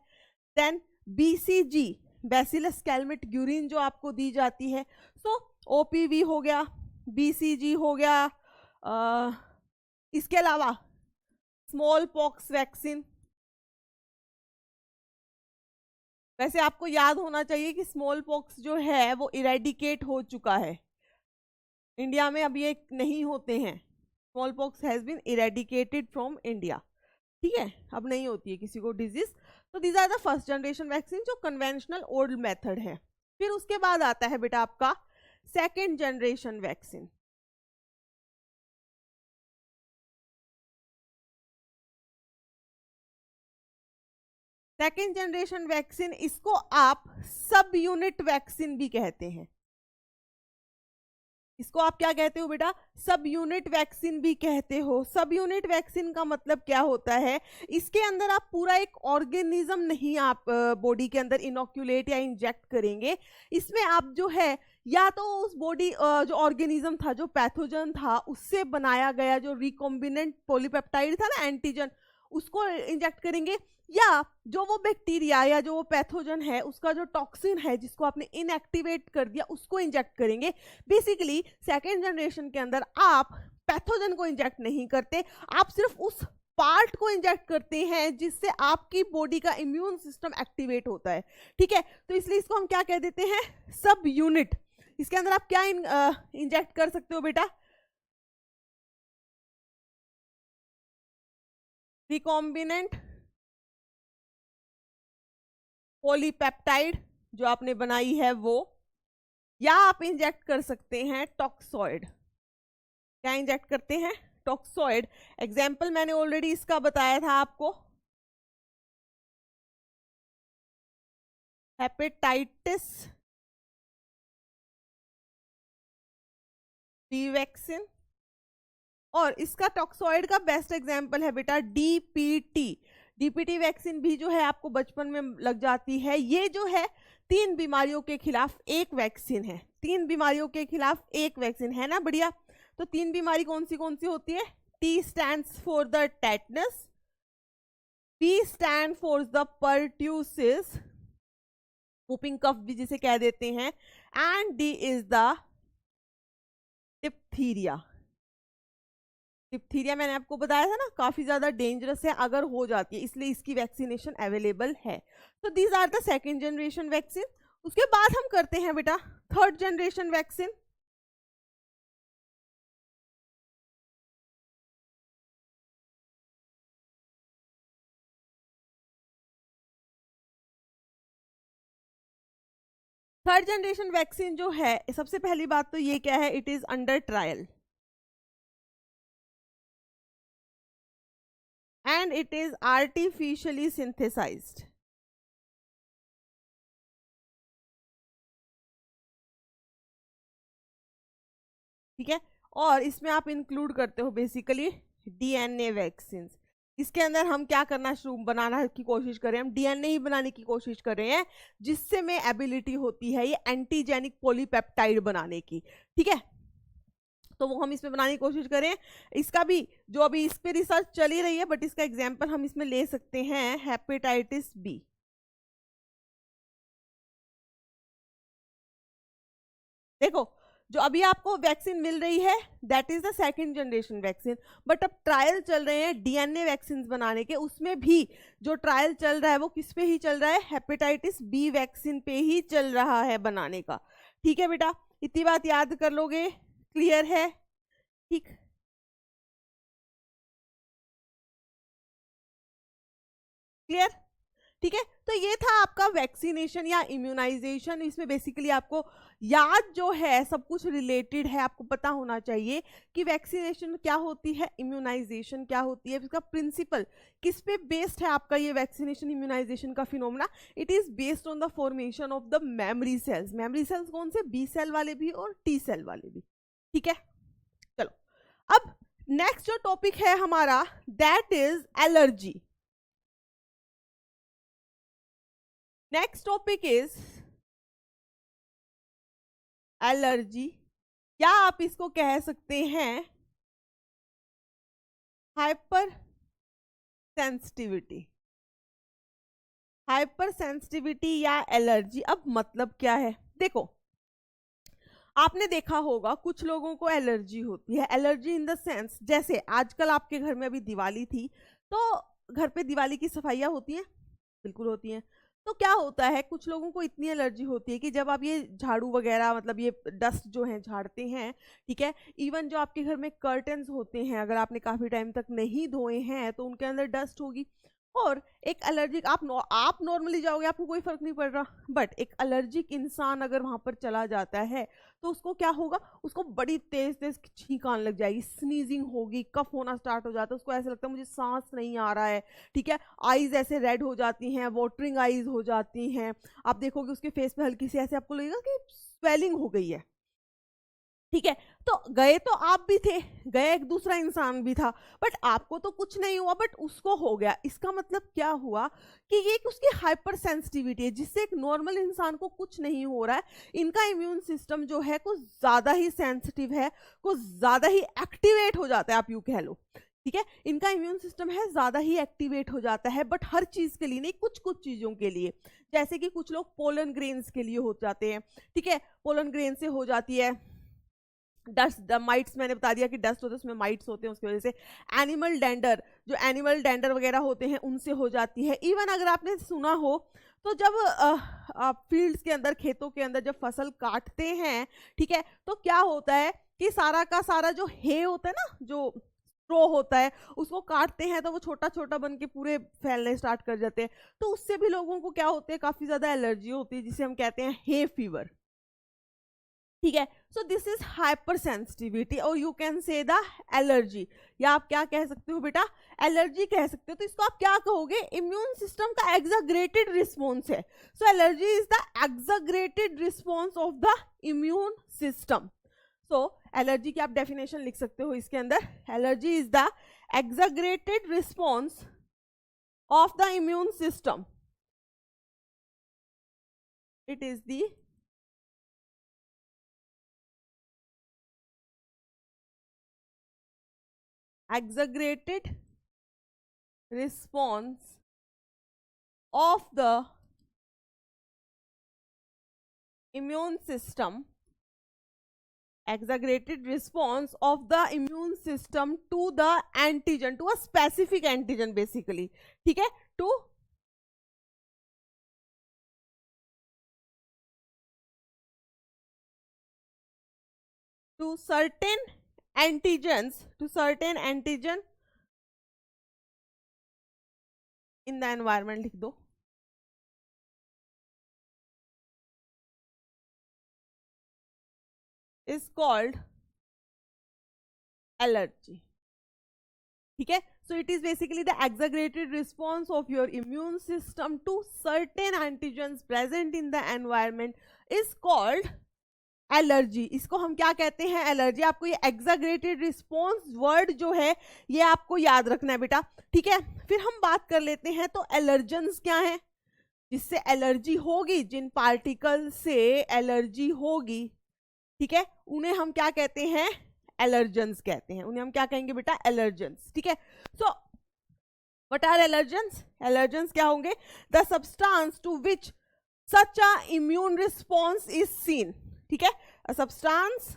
Then BCG, bacillus Calmette Guerin, जो आपको दी जाती है। सो ओपीवी हो गया, बीसीजी हो गया, इसके अलावा स्मॉल पॉक्स वैक्सीन। वैसे आपको याद होना चाहिए कि स्मॉल पॉक्स जो है वो इरेडिकेट हो चुका है, इंडिया में अब ये नहीं होते हैं। Small pox has been eradicated from India. ठीक है, अब नहीं होती है किसी को डिजीज। तो these are the first generation vaccine जो कन्वेंशनल ओल्ड मेथड है। फिर उसके बाद आता है बेटा आपका second generation vaccine. Second generation vaccine, इसको आप सब यूनिट वैक्सीन भी कहते हैं। इसको आप क्या कहते हो बेटा, सब यूनिट वैक्सीन भी कहते हो। सब यूनिट वैक्सीन का मतलब क्या होता है, इसके अंदर आप पूरा एक ऑर्गेनिज्म नहीं आप बॉडी के अंदर इनोक्यूलेट या इंजेक्ट करेंगे। इसमें आप जो है या तो उस बॉडी जो ऑर्गेनिज्म था, जो पैथोजन था, उससे बनाया गया जो रिकॉम्बिनेंट पॉलीपेप्टाइड था ना, एंटीजन, उसको इंजेक्ट करेंगे, या जो वो बैक्टीरिया या जो वो पैथोजन है उसका जो टॉक्सिन है जिसको आपने इनएक्टिवेट कर दिया उसको इंजेक्ट करेंगे। बेसिकली सेकेंड जनरेशन के अंदर आप पैथोजन को इंजेक्ट नहीं करते, आप सिर्फ उस पार्ट को इंजेक्ट करते हैं जिससे आपकी बॉडी का इम्यून सिस्टम एक्टिवेट होता है। ठीक है, तो इसलिए इसको हम क्या कह देते हैं, सब यूनिट। इसके अंदर आप क्या इंजेक्ट कर सकते हो बेटा, रिकॉम्बिनेंट पॉलीपेप्टाइड जो आपने बनाई है वो, या आप इंजेक्ट कर सकते हैं टॉक्सॉइड। क्या इंजेक्ट करते हैं, टॉक्सॉइड। एग्जाम्पल मैंने ऑलरेडी इसका बताया था आपको, हेपेटाइटिस बी वैक्सीन, और इसका टॉक्सॉइड का बेस्ट एग्जाम्पल है बेटा डीपीटी। डीपीटी वैक्सीन भी जो है आपको बचपन में लग जाती है। ये जो है 3 बीमारियों के खिलाफ एक वैक्सीन है। 3 बीमारियों के खिलाफ एक वैक्सीन है ना, बढ़िया। तो 3 बीमारी कौन सी होती है, T stands for the tetanus, P stand for the pertussis, whooping cough भी जिसे कह देते हैं, and D is the diphtheria. Diphtheria मैंने आपको बताया था ना, काफी ज्यादा डेंजरस है अगर हो जाती है, इसलिए इसकी वैक्सीनेशन अवेलेबल है। तो these are the second generation vaccine. उसके बाद हम करते हैं बेटा third generation vaccine. Third generation vaccine जो है, सबसे पहली बात तो ये क्या है, it is under trial and it is artificially synthesized। ठीक है, और इसमें आप इंक्लूड करते हो बेसिकली डीएनए वैक्सीन। इसके अंदर हम क्या करना शुरू बनाना की कोशिश कर रहे हैं, हम डीएनए ही बनाने की कोशिश कर रहे हैं, जिससे में एबिलिटी होती है ये एंटीजेनिक पॉलीपेप्टाइड बनाने की। ठीक है, तो वो हम इसमें बनाने की कोशिश करें। इसका भी जो अभी इस पे रिसर्च चली रही है, बट इसका एग्जांपल हम इसमें ले सकते हैं हेपेटाइटिस बी। देखो जो अभी आपको वैक्सीन मिल रही है that is the second generation vaccine, but अब ट्रायल चल रहे हैं डीएनए वैक्सीन बनाने के, उसमें भी जो ट्रायल चल रहा है वो किस पे ही चल रहा है, हेपेटाइटिस बी वैक्सीन पे ही चल रहा है बनाने का। ठीक है बेटा, इतनी बात याद कर लोगे, क्लियर है? ठीक, क्लियर? ठीक है, तो ये था आपका वैक्सीनेशन या इम्यूनाइजेशन। इसमें बेसिकली आपको याद जो है सब कुछ रिलेटेड है, आपको पता होना चाहिए कि वैक्सीनेशन क्या होती है, इम्यूनाइजेशन क्या होती है, इसका प्रिंसिपल किस पे बेस्ड है आपका ये वैक्सीनेशन इम्यूनाइजेशन का phenomena. It is based on the formation of the memory cells. Memory cells कौन से, बी सेल वाले भी और टी सेल वाले भी। ठीक है, चलो अब नेक्स्ट जो टॉपिक है हमारा that is allergy. Next topic is allergy, या आप इसको कह सकते हैं हाइपर सेंसिटिविटी। हाइपर सेंसिटिविटी या एलर्जी, अब मतलब क्या है? देखो, आपने देखा होगा कुछ लोगों को एलर्जी होती है। एलर्जी इन द सेंस, जैसे आजकल आपके घर में अभी दिवाली थी तो घर पे दिवाली की सफाइयाँ होती हैं, बिल्कुल होती हैं। तो क्या होता है, कुछ लोगों को इतनी एलर्जी होती है कि जब आप ये झाड़ू वगैरह मतलब ये डस्ट जो है झाड़ते हैं, ठीक है, इवन जो आपके घर में कर्टन्स होते हैं अगर आपने काफ़ी टाइम तक नहीं धोए हैं तो उनके अंदर डस्ट होगी। और एक एलर्जिक, आप नॉर्मली जाओगे आपको कोई फर्क नहीं पड़ रहा, बट एक एलर्जिक इंसान अगर वहां पर चला जाता है तो उसको क्या होगा, उसको बड़ी तेज तेज छींक आने लग जाएगी, स्नीजिंग होगी, कफ होना स्टार्ट हो जाता है, उसको ऐसा लगता है मुझे सांस नहीं आ रहा है। ठीक है, आईज ऐसे रेड हो जाती हैं, वाटरिंग आईज हो जाती हैं, आप देखोगे उसके फेस पे हल्की सी ऐसे आपको लगेगा कि स्वेलिंग हो गई है। ठीक है, तो गए तो आप भी थे, गए एक दूसरा इंसान भी था, बट आपको तो कुछ नहीं हुआ बट उसको हो गया। इसका मतलब क्या हुआ कि ये उसकी हाइपर सेंसिटिविटी है, जिससे एक नॉर्मल इंसान को कुछ नहीं हो रहा है। इनका इम्यून सिस्टम जो है कुछ ज्यादा ही सेंसिटिव है, कुछ ज्यादा ही एक्टिवेट हो जाता है, आप यूं कह लो। ठीक है, इनका इम्यून सिस्टम है ज्यादा ही एक्टिवेट हो जाता है, बट हर चीज के लिए नहीं, कुछ कुछ चीजों के लिए। जैसे कि कुछ लोग पोलन ग्रेन्स के लिए हो जाते हैं। ठीक है, पोलन ग्रेन से हो जाती है डस्ट, माइट्स मैंने बता दिया कि डस्ट होते हैं उसमें माइट्स होते हैं, उसकी वजह से। एनिमल डेंडर, जो एनिमल डेंडर वगैरह होते हैं उनसे हो जाती है। इवन अगर आपने सुना हो तो जब आप फील्ड्स के अंदर, खेतों के अंदर जब फसल काटते हैं, ठीक है, तो क्या होता है कि सारा का सारा जो हे होता है ना, जो स्ट्रो होता है, उसको काटते हैं तो वो छोटा छोटा बन के पूरे फैलने स्टार्ट कर जाते हैं। तो उससे भी लोगों को क्या होते हैं, काफी ज्यादा एलर्जी होती है, जिसे हम कहते हैं हे फीवर। ठीक है, so this is hypersensitivity और you can say the allergy, या आप क्या कह सकते हो बेटा, एलर्जी कह सकते हो। तो इसको आप क्या कहोगे, इम्यून सिस्टम का एक्साग्रेटेड रिस्पॉन्स है। So allergy is the exaggerated response of the immune system. So allergy की आप डेफिनेशन लिख सकते हो इसके अंदर, allergy is the exaggerated response of the immune system. It is the exaggerated response of the immune system, exaggerated response of the immune system to the antigen, to a specific antigen basically. ठीक है, to certain antigens, to certain antigen in the environment, लिख दो। is called allergy. ठीक है, so it is basically the exaggerated response of your immune system to certain antigens present in the environment is called allergy. इसको हम क्या कहते हैं, allergy. आपको ये एक्साग्रेटेड रिस्पॉन्स वर्ड जो है ये आपको याद रखना है बेटा। ठीक है, फिर हम बात कर लेते हैं तो एलर्जेंस क्या है, जिससे एलर्जी होगी, जिन पार्टिकल से एलर्जी होगी, ठीक है, उन्हें हम क्या कहते हैं, एलर्जेंस कहते हैं। उन्हें हम क्या कहेंगे बेटा, एलर्जेंस। ठीक है, so what are allergens? Allergens क्या होंगे, the substance to which such a immune response is seen. ठीक है, अ सब्सटेंस,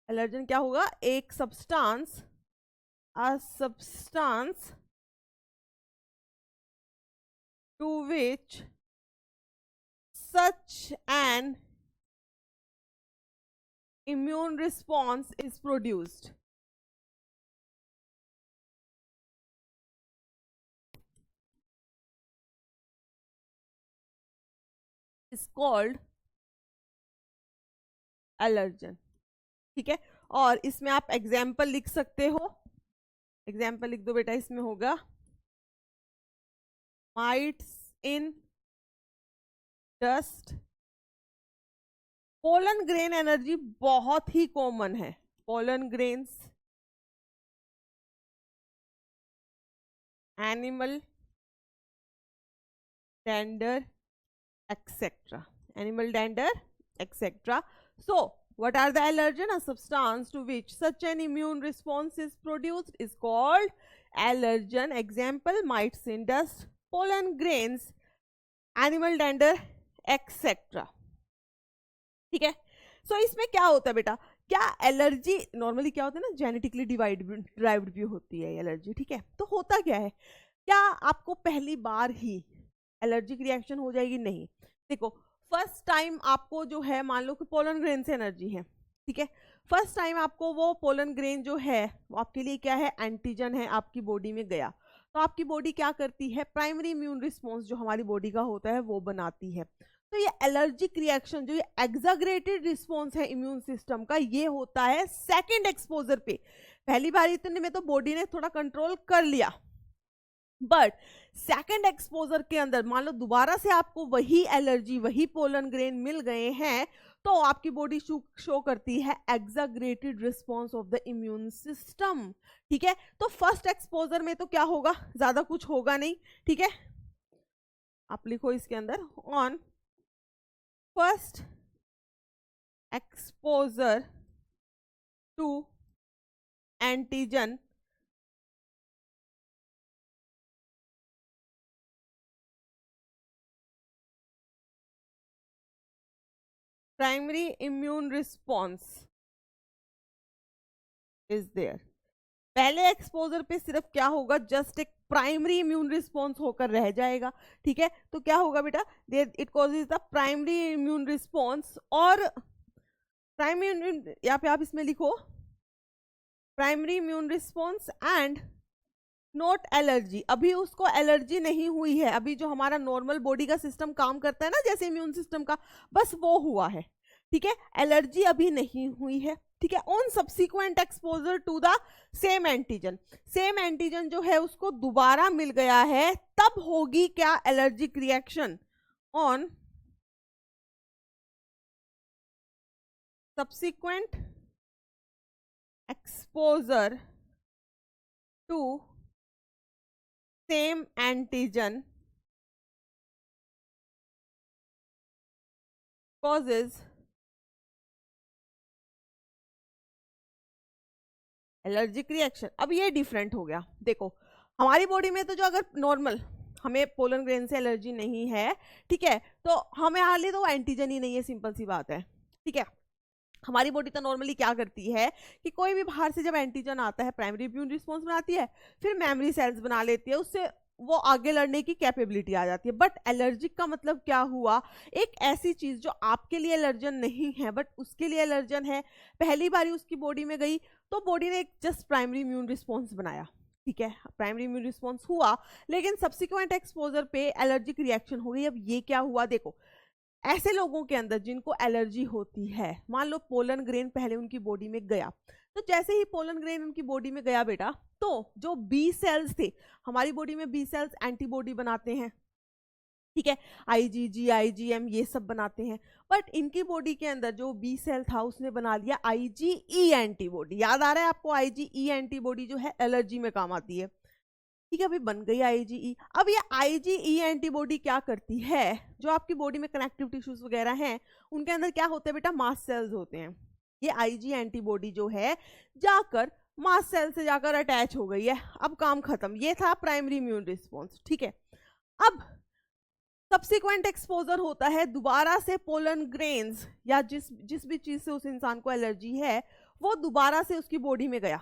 एलर्जन क्या होगा, एक सब्सटेंस, a substance to which such an immune response is produced. Is called allergen. ठीक है, और इसमें आप एग्जाम्पल लिख सकते हो, एग्जाम्पल लिख दो बेटा, इसमें होगा माइट्स इन डस्ट। पोलन ग्रेन एनर्जी बहुत ही कॉमन है, pollen grains, animal dander, etc. Animal dander, etc. So, what are the allergen? A substance to which such an immune response is produced is called allergen. Example, mites in dust, pollen grains, animal dander, etc. ठीक है, सो इसमें क्या होता है बेटा, क्या allergy normally क्या होता है ना, जेनेटिकली ड्राइव्ड भी होती है एलर्जी। ठीक है, तो होता क्या है, क्या आपको पहली बार ही एलर्जिक रिएक्शन हो जाएगी? नहीं। देखो, फर्स्ट टाइम आपको जो है, मान लो कि पोलन ग्रेन से एनर्जी है, ठीक है, फर्स्ट टाइम आपको वो पोलन ग्रेन जो है वो आपके लिए क्या है, एंटीजन है, आपकी बॉडी में गया, तो आपकी बॉडी क्या करती है, प्राइमरी इम्यून रिस्पॉन्स जो हमारी बॉडी का होता है वो बनाती है। तो ये एलर्जिक रिएक्शन जो ये एग्जाग्रेटेड रिस्पॉन्स है इम्यून सिस्टम का, ये होता है सेकेंड एक्सपोजर पे। पहली बार इतने में तो बॉडी ने थोड़ा कंट्रोल कर लिया, बट सेकेंड एक्सपोजर के अंदर मान लो दोबारा से आपको वही एलर्जी, वही पोलन ग्रेन मिल गए हैं, तो आपकी बॉडी शो करती है exaggerated response of the immune system. ठीक है, तो फर्स्ट एक्सपोजर में तो क्या होगा, ज्यादा कुछ होगा नहीं। ठीक है, आप लिखो इसके अंदर, on first exposure to antigen primary immune response is there. पहले एक्सपोजर पे सिर्फ क्या होगा, जस्ट एक प्राइमरी इम्यून रिस्पॉन्स होकर रह जाएगा। ठीक है, तो क्या होगा बेटा, it causes the primary immune response, और प्राइमरी यहाँ पे आप इसमें लिखो primary immune response and not allergy. अभी उसको एलर्जी नहीं हुई है, अभी जो हमारा नॉर्मल बॉडी का सिस्टम काम करता है ना जैसे इम्यून सिस्टम का, बस वो हुआ है। ठीक है, एलर्जी अभी नहीं हुई है। ठीक है, on subsequent exposure to the same antigen, same antigen जो है उसको दोबारा मिल गया है, तब होगी क्या, allergic reaction. On subsequent exposure to same antigen causes allergic reaction. अब ये डिफरेंट हो गया। देखो, हमारी बॉडी में तो जो अगर नॉर्मल हमें पोलन ग्रेन से एलर्जी नहीं है, ठीक है, तो हमें हार्डली तो एंटीजन ही नहीं है, सिंपल सी बात है। ठीक है, हमारी बॉडी तो नॉर्मली क्या करती है कि कोई भी बाहर से जब एंटीजन आता है प्राइमरी इम्यून रिस्पॉन्स बनाती है, फिर मेमोरी सेल्स बना लेती है, उससे वो आगे लड़ने की कैपेबिलिटी आ जाती है। बट एलर्जिक का मतलब क्या हुआ, एक ऐसी चीज जो आपके लिए एलर्जन नहीं है बट उसके लिए एलर्जन है, पहली बारी उसकी बॉडी में गई तो बॉडी ने एक जस्ट प्राइमरी इम्यून रिस्पॉन्स बनाया। ठीक है, प्राइमरी इम्यून रिस्पॉन्स हुआ, लेकिन सब्सिक्वेंट एक्सपोजर पे एलर्जिक रिएक्शन हो गई। अब ये क्या हुआ, देखो, ऐसे लोगों के अंदर जिनको एलर्जी होती है, मान लो पोलन ग्रेन पहले उनकी बॉडी में गया, तो जैसे ही पोलन ग्रेन उनकी बॉडी में गया बेटा, तो जो बी सेल्स थे, हमारी बॉडी में बी सेल्स एंटीबॉडी बनाते हैं। ठीक है, IgG IgM ये सब बनाते हैं, बट इनकी बॉडी के अंदर जो बी सेल था उसने बना लिया IgE एंटीबॉडी। याद आ रहा है आपको, IgE एंटीबॉडी जो है एलर्जी में काम आती है। ठीक है, अभी बन गई IgE। अब ये IgE एंटीबॉडी क्या करती है, जो आपकी बॉडी में कनेक्टिव टिश्यूज वगैरह हैं उनके अंदर क्या होते हैं बेटा, मास्ट सेल्स होते हैं। ये IG एंटीबॉडी जो है जाकर मास्ट सेल से जाकर अटैच हो गई है, अब काम खत्म। ये था प्राइमरी इम्यून रिस्पॉन्स। ठीक है, अब सब्सिक्वेंट एक्सपोजर होता है दोबारा से पोलन ग्रेन्स या जिस भी चीज से उस इंसान को एलर्जी है वो दोबारा से उसकी बॉडी में गया।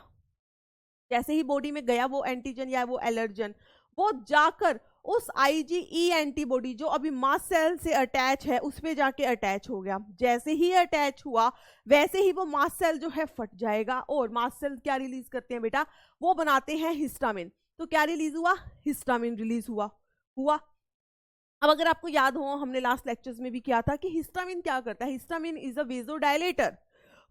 जैसे ही बॉडी में गया वो एंटीजन या वो एलर्जन, वो जाकर उस IgE एंटीबॉडी जो अभी मास्ट सेल से अटैच है उस पे जाके अटैच हो गया। जैसे ही अटैच हुआ वैसे ही वो मास्ट सेल जो है फट जाएगा और मास्ट सेल क्या रिलीज करते हैं बेटा, वो बनाते हैं हिस्टामिन। तो क्या रिलीज हुआ, हिस्टामिन रिलीज हुआ। अब अगर आपको याद हो हमने लास्ट लेक्चर्स में भी किया था कि हिस्टामिन क्या करता है, हिस्टामिन इज अ वेजोडायलेटर।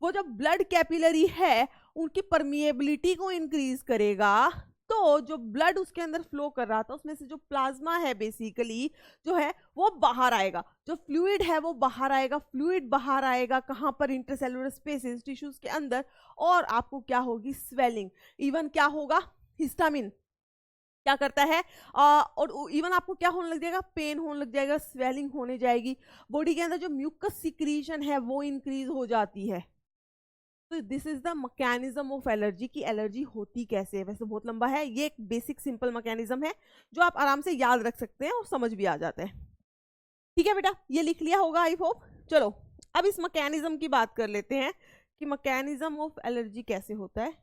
वो जब ब्लड कैपिलरी है उनकी परमिएबिलिटी को इंक्रीज करेगा, तो जो ब्लड उसके अंदर फ्लो कर रहा था उसमें से जो प्लाज्मा है बेसिकली जो है वो बाहर आएगा, जो फ्लूइड है वो बाहर आएगा। फ्लूइड बाहर आएगा कहाँ पर, इंटरसेलुलर स्पेसेस टिश्यूज के अंदर, और आपको क्या होगी, स्वेलिंग। इवन क्या होगा, हिस्टामिन क्या करता है और इवन आपको क्या होने लग जाएगा, पेन होने लग जाएगा, स्वेलिंग होने जाएगी, बॉडी के अंदर जो म्यूकस सिक्रीशन है वो इंक्रीज हो जाती है। तो this is the mechanism of allergy की एलर्जी होती कैसे है। वैसे बहुत लंबा है, ये एक बेसिक सिंपल मैकेनिज्म है जो आप आराम से याद रख सकते हैं और समझ भी आ जाता है। ठीक है बेटा, ये लिख लिया होगा आई होप। चलो अब इस मैकेनिज्म की बात कर लेते हैं कि मैकेनिज्म ऑफ एलर्जी कैसे होता है।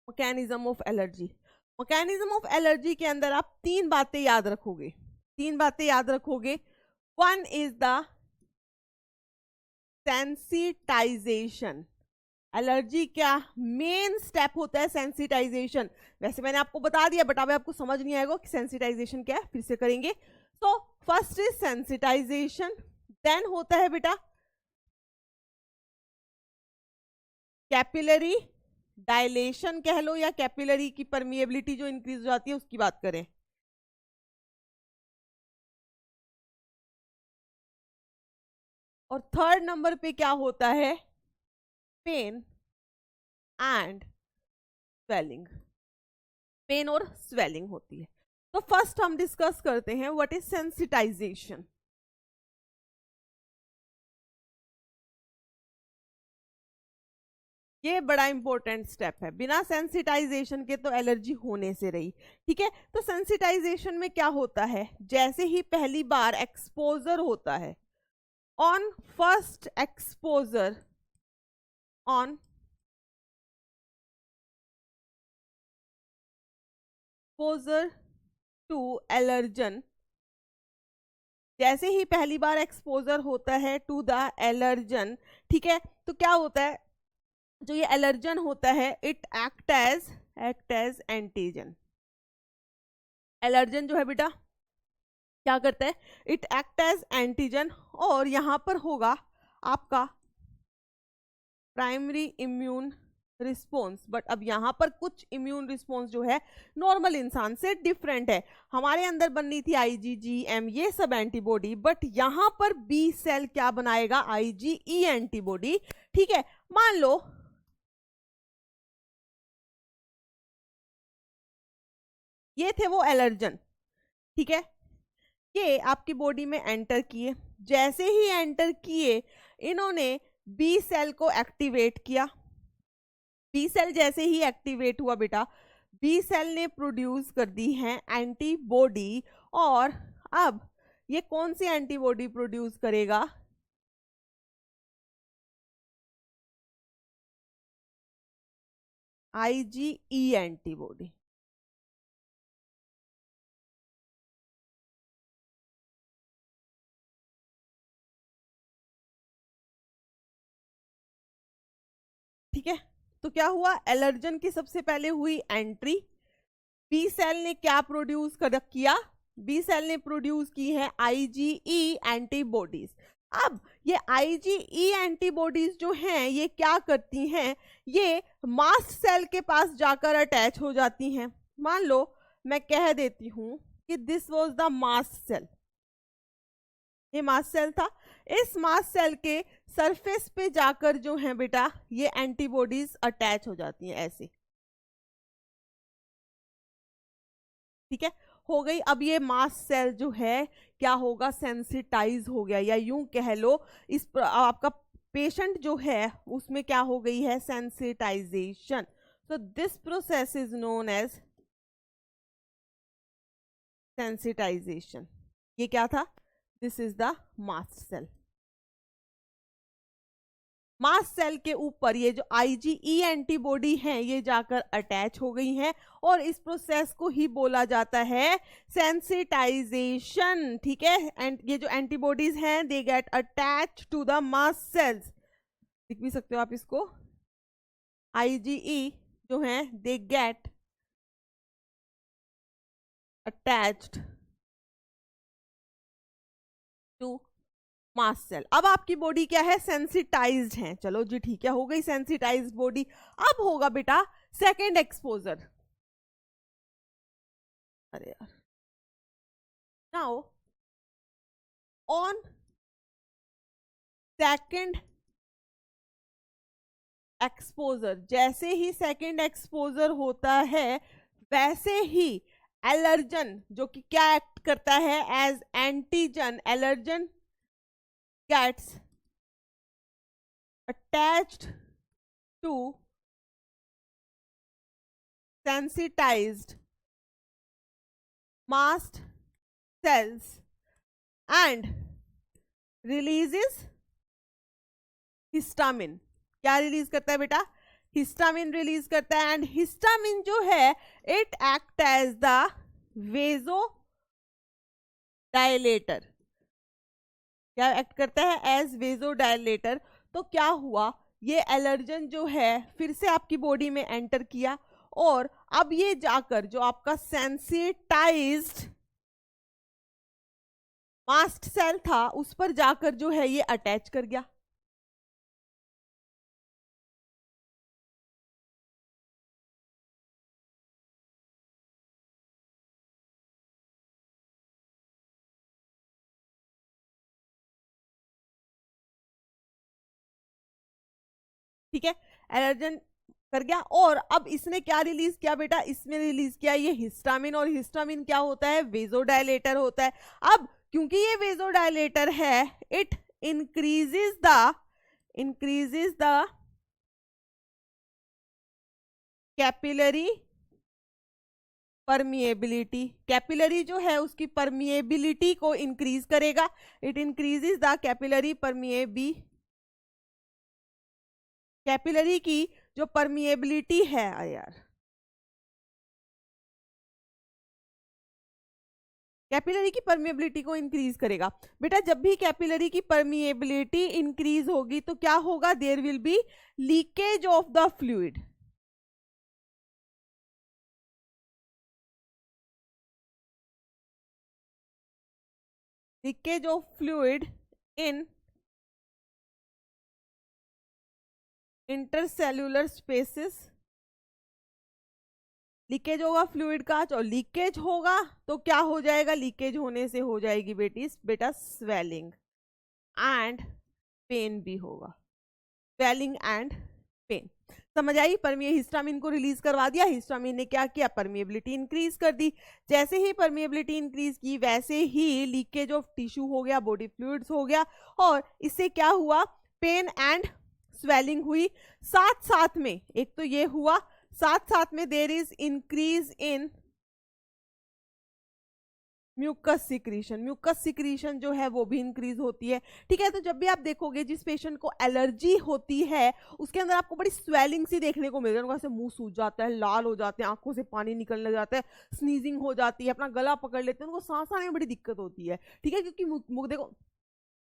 Mechanism of allergy, mechanism of allergy के अंदर आप तीन बातें याद रखोगे। One is the sensitization. Allergy क्या मेन स्टेप होता है, सेंसिटाइजेशन। वैसे मैंने आपको बता दिया बट अब आपको समझ नहीं आएगा कि सेंसिटाइजेशन क्या है, फिर से करेंगे। तो फर्स्ट इज सेंसिटाइजेशन, देन होता है बेटा कैपिलरी डायलेशन कह लो, या कैपिलरी की परमिएबिलिटी जो इंक्रीज हो जाती है उसकी बात करें। और थर्ड नंबर पे क्या होता है, पेन एंड स्वेलिंग। पेन और स्वेलिंग होती है। तो फर्स्ट हम डिस्कस करते हैं व्हाट इज सेंसिटाइजेशन। ये बड़ा इंपॉर्टेंट स्टेप है, बिना सेंसिटाइजेशन के तो एलर्जी होने से रही। ठीक है, तो सेंसिटाइजेशन में क्या होता है, जैसे ही पहली बार एक्सपोजर होता है, on first exposure to allergen, जैसे ही पहली बार एक्सपोजर होता है टू द एलर्जन, ठीक है, तो क्या होता है, जो ये एलर्जन होता है it act as antigen. Allergen जो है बेटा क्या करता है, इट एक्ट एज एंटीजन, और यहां पर होगा आपका प्राइमरी इम्यून रिस्पॉन्स। बट अब यहां पर कुछ इम्यून रिस्पॉन्स जो है नॉर्मल इंसान से डिफरेंट है। हमारे अंदर बननी थी IgG, ये सब एंटीबॉडी, बट यहां पर बी सेल क्या बनाएगा, IgE एंटीबॉडी। ठीक है, मान लो ये थे वो एलर्जन, ठीक है, ये आपकी बॉडी में एंटर किए। जैसे ही एंटर किए इन्होंने बी सेल को एक्टिवेट किया। बी सेल जैसे ही एक्टिवेट हुआ बेटा, बी सेल ने प्रोड्यूस कर दी है एंटीबॉडी, और अब ये कौन सी एंटीबॉडी प्रोड्यूस करेगा, IgE एंटीबॉडी। ठीक है, तो क्या हुआ, एलर्जन की सबसे पहले हुई एंट्री, बी सेल ने क्या प्रोड्यूस किया, बी सेल ने प्रोड्यूस की है IgE एंटीबॉडीज। अब ये IgE एंटीबॉडीज जो हैं ये क्या करती हैं, ये मास्ट सेल के पास जाकर अटैच हो जाती हैं। मान लो मैं कह देती हूं कि this was the mast cell, ये मास्ट सेल था, इस मास्ट सेल के सरफेस पे जाकर जो है बेटा ये एंटीबॉडीज अटैच हो जाती हैं ऐसे। ठीक है, हो गई। अब ये मास्ट सेल जो है क्या होगा, सेंसिटाइज हो गया, या यूं कह लो इस आपका पेशेंट जो है उसमें क्या हो गई है, sensitization. So this process is known as sensitization. ये क्या था, this is the mast cell. Mast cell के ऊपर ये जो IgE एंटीबॉडी हैं ये जाकर अटैच हो गई हैं और इस प्रोसेस को ही बोला जाता है सेंसिटाइजेशन। ठीक है, एंड ये जो एंटीबॉडीज हैं they get attach to the mast cells. लिख भी सकते हो आप इसको, IgE जो हैं they get attached to mast cell. अब आपकी बॉडी क्या है, सेंसिटाइज्ड है। चलो जी ठीक है, हो गई सेंसिटाइज्ड बॉडी। अब होगा बेटा सेकेंड एक्सपोजर। अरे यार, नाउ ऑन सेकेंड एक्सपोजर, जैसे ही सेकेंड एक्सपोजर होता है वैसे ही एलर्जन जो कि क्या एक्ट करता है as antigen, allergen gets attached to sensitized mast cells and releases histamine। क्या रिलीज करता है बेटा, हिस्टामिन रिलीज करता है। एंड हिस्टामिन जो है it act as the vasodilator. क्या एक्ट करता है, एज वेजोडायलेटर। तो क्या हुआ, ये एलर्जन जो है फिर से आपकी बॉडी में एंटर किया और अब ये जाकर जो आपका सेंसिटाइज्ड मास्ट सेल था उस पर जाकर जो है ये अटैच कर गया। ठीक है, एलर्जन कर गया और अब इसने क्या रिलीज किया बेटा, इसमें रिलीज किया ये हिस्टामिन। और हिस्टामिन क्या होता है, वेजोडायलेटर होता है। अब क्योंकि ये वेजोडायलेटर है it increases the capillary permeability. Capillary जो है उसकी परमिएबिलिटी को इंक्रीज करेगा। It increases the capillary capillary की जो परमिएबिलिटी है, यार कैपिलरी की परमिएबिलिटी को इंक्रीज करेगा। बेटा जब भी कैपिलरी की परमिएबिलिटी इंक्रीज होगी तो क्या होगा, there will be leakage of the fluid. Leakage of fluid in intercellular spaces. Leakage होगा फ्लूइड का, और लीकेज होगा तो क्या हो जाएगा, लीकेज होने से हो जाएगी बेटा स्वेलिंग एंड पेन भी होगा, स्वेलिंग एंड पेन। समझ आई, हिस्टामिन को रिलीज करवा दिया, हिस्टामिन ने क्या किया, परमिएबिलिटी इंक्रीज कर दी। जैसे ही परमिएबिलिटी इंक्रीज की वैसे ही लीकेज ऑफ टिश्यू हो गया, बॉडी फ्लूइड्स हो गया, और इससे क्या हुआ, पेन एंड स्वेलिंग हुई। साथ साथ में एक तो ये हुआ, साथ साथ में there is increase in mucus secretion. Mucus secretion जो है वो भी इंक्रीज होती है। ठीक है, तो जब भी आप देखोगे जिस पेशेंट को एलर्जी होती है उसके अंदर आपको बड़ी स्वेलिंग सी देखने को मिल रही है, मुंह सूज जाता है, लाल हो जाते हैं, आंखों से पानी निकलने लग जाता है, स्नीजिंग हो जाती है, अपना गला पकड़ लेते हैं, उनको सांस आने में बड़ी दिक्कत होती है। ठीक है, क्योंकि देखो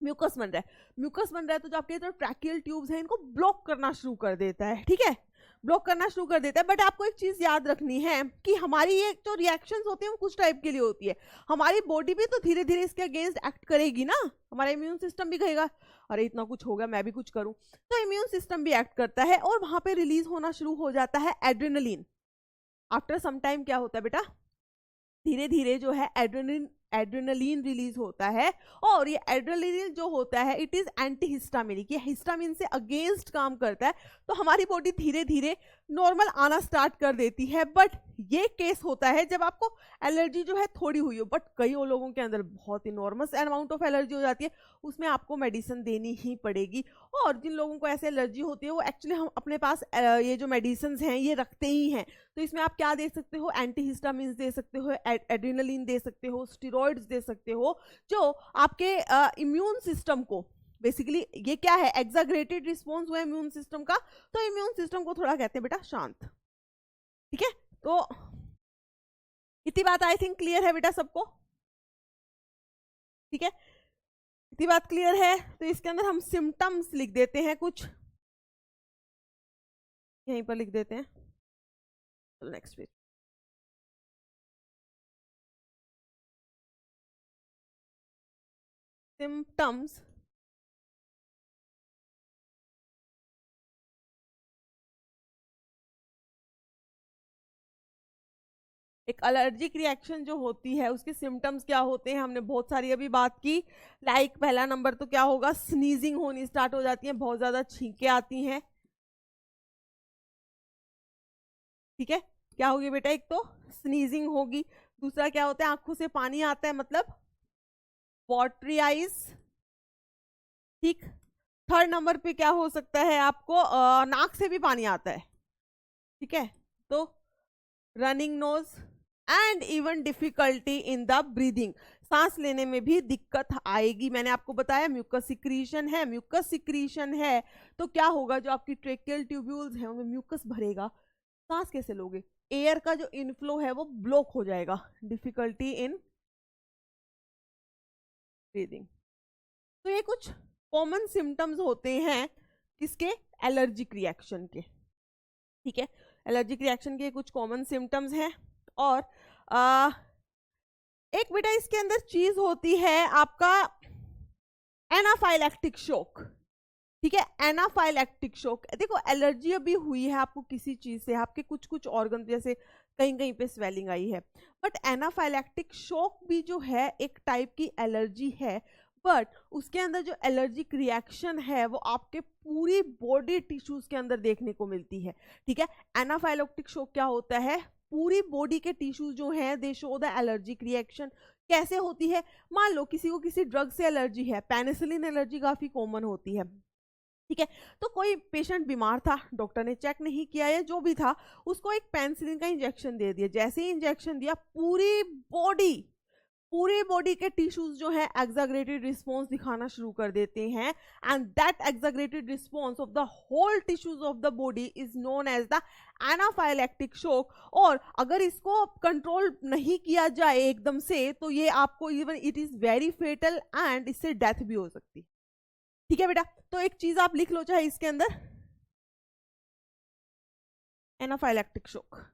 म्यूकस बन रहा है, म्यूकस बन रहा है तो जो आपके जो ट्रैकियल ट्यूब्स हैं इनको ब्लॉक करना शुरू कर देता है। ठीक है, ब्लॉक करना शुरू कर देता है। बट आपको एक चीज याद रखनी है कि हमारी ये जो रिएक्शंस होती हैं वो कुछ टाइप के लिए होती है। हमारी बॉडी भी तो धीरे धीरे इसके अगेंस्ट एक्ट करेगी ना, हमारा इम्यून सिस्टम भी कहेगा अरे इतना कुछ हो गया मैं भी कुछ करूं, तो इम्यून सिस्टम भी एक्ट करता है और वहां पे रिलीज होना शुरू हो जाता है एड्रेनलिन। आफ्टर सम टाइम क्या होता है बेटा, धीरे धीरे जो है एड्रेनलिन रिलीज होता है, और ये एड्रेनलिन जो होता है इट इज एंटीहिस्टामिनिक, ये हिस्टामिन से अगेंस्ट काम करता है। तो हमारी बॉडी धीरे धीरे नॉर्मल आना स्टार्ट कर देती है। बट ये केस होता है जब आपको एलर्जी जो है थोड़ी हुई हो, बट कई लोगों के अंदर बहुत इनॉर्मस अमाउंट ऑफ एलर्जी हो जाती है, उसमें आपको मेडिसिन देनी ही पड़ेगी। और जिन लोगों को ऐसे एलर्जी होती है वो एक्चुअली हम अपने पास ये जो मेडिसिन हैं ये रखते ही हैं। तो इसमें आप क्या दे सकते हो, एंटीहिस्टामिन्स दे सकते हो, एड्रेनलिन दे सकते हो, स्टेरॉइड्स दे सकते हो, जो आपके इम्यून सिस्टम को बेसिकली, ये क्या है, एग्जाग्रेटेड रिस्पॉन्स हुआ इम्यून सिस्टम का, तो इम्यून सिस्टम को थोड़ा कहते हैं बेटा शांत। ठीक है, तो इतनी बात आई थिंक क्लियर है बेटा सबको। ठीक है, इतनी बात क्लियर है। तो इसके अंदर हम सिम्टम्स लिख देते हैं, कुछ यहीं पर लिख देते हैं। चलो नेक्स्ट पेज। सिम्टम्स एक एलर्जिक रिएक्शन जो होती है उसके सिम्टम्स क्या होते हैं, हमने बहुत सारी अभी बात की। लाइक पहला नंबर तो क्या होगा, स्नीजिंग होनी स्टार्ट हो जाती है, बहुत ज्यादा छींके आती हैं। ठीक है, क्या होगी बेटा, एक तो स्नीजिंग होगी, दूसरा क्या होता है, आंखों से पानी आता है, मतलब वाटरी आइज। ठीक, थर्ड नंबर पे क्या हो सकता है, आपको नाक से भी पानी आता है। ठीक है, तो running nose and even difficulty in the breathing, सांस लेने में भी दिक्कत आएगी। मैंने आपको बताया म्यूकस सिक्रीशन है, म्यूकस सिक्रीशन है तो क्या होगा, जो आपकी ट्रेकियल ट्यूब्यूल्स हैं उनमें म्यूकस भरेगा, सांस कैसे लोगे, एयर का जो इनफ्लो है वो ब्लॉक हो जाएगा, डिफिकल्टी इन ब्रीदिंग। तो ये कुछ कॉमन सिम्टम्स होते हैं किसके, एलर्जिक रिएक्शन के। ठीक है, एलर्जिक रिएक्शन के कुछ कॉमन सिम्टम्स हैं। और एक बेटा इसके अंदर चीज होती है आपका एनाफाइलैक्टिक शॉक। ठीक है, एनाफाइलैक्टिक शॉक, देखो एलर्जी अभी हुई है आपको किसी चीज से, आपके कुछ कुछ ऑर्गन जैसे कहीं कहीं पे स्वेलिंग आई है, बट एनाफाइलैक्टिक शॉक भी जो है एक टाइप की एलर्जी है, बट उसके अंदर जो एलर्जिक रिएक्शन है वो आपके पूरी बॉडी टिश्यूज के अंदर देखने को मिलती है। ठीक है, एनाफाइलैक्टिक शॉक क्या होता है, पूरी बॉडी के टिश्यूज जो हैं दे शो द एलर्जिक रिएक्शन। कैसे होती है, मान लो किसी को किसी ड्रग से एलर्जी है, पेनिसिलिन एलर्जी काफी कॉमन होती है। ठीक है, तो कोई पेशेंट बीमार था, डॉक्टर ने चेक नहीं किया या जो भी था, उसको एक पेनिसिलिन का इंजेक्शन दे दिया, जैसे ही इंजेक्शन दिया पूरी बॉडी के टिश्यूज जो है एक्साग्रेटेड रिस्पॉन्स दिखाना शुरू कर देते हैं, and that exaggerated response of the whole tissues of the body is known as the anaphylactic shock. और अगर इसको कंट्रोल नहीं किया जाए एकदम से तो ये आपको even it is very fatal and इससे डेथ भी हो सकती है। ठीक है बेटा, तो एक चीज आप लिख लो चाहे इसके अंदर, एनाफाइलैक्टिक शॉक।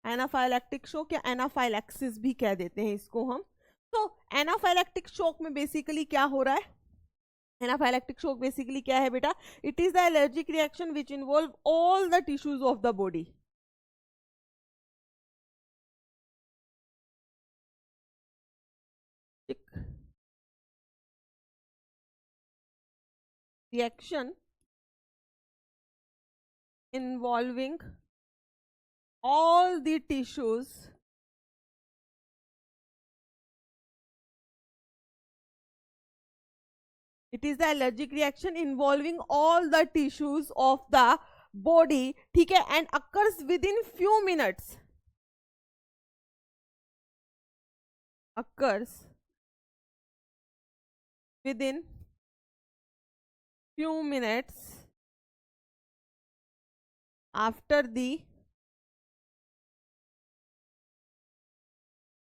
एनाफाइलैक्टिक शॉक या एनाफाइलैक्सिस भी कह देते हैं इसको हम। तो एनाफाइलैक्टिक शॉक में बेसिकली क्या हो रहा है, एनाफाइलैक्टिक शॉक बेसिकली क्या है बेटा, it is the allergic reaction which involve all the tissues of the body. Reaction involving all the tissues it is the allergic reaction involving all the tissues of the body, ठीक है, and occurs within few minutes, occurs within few minutes after the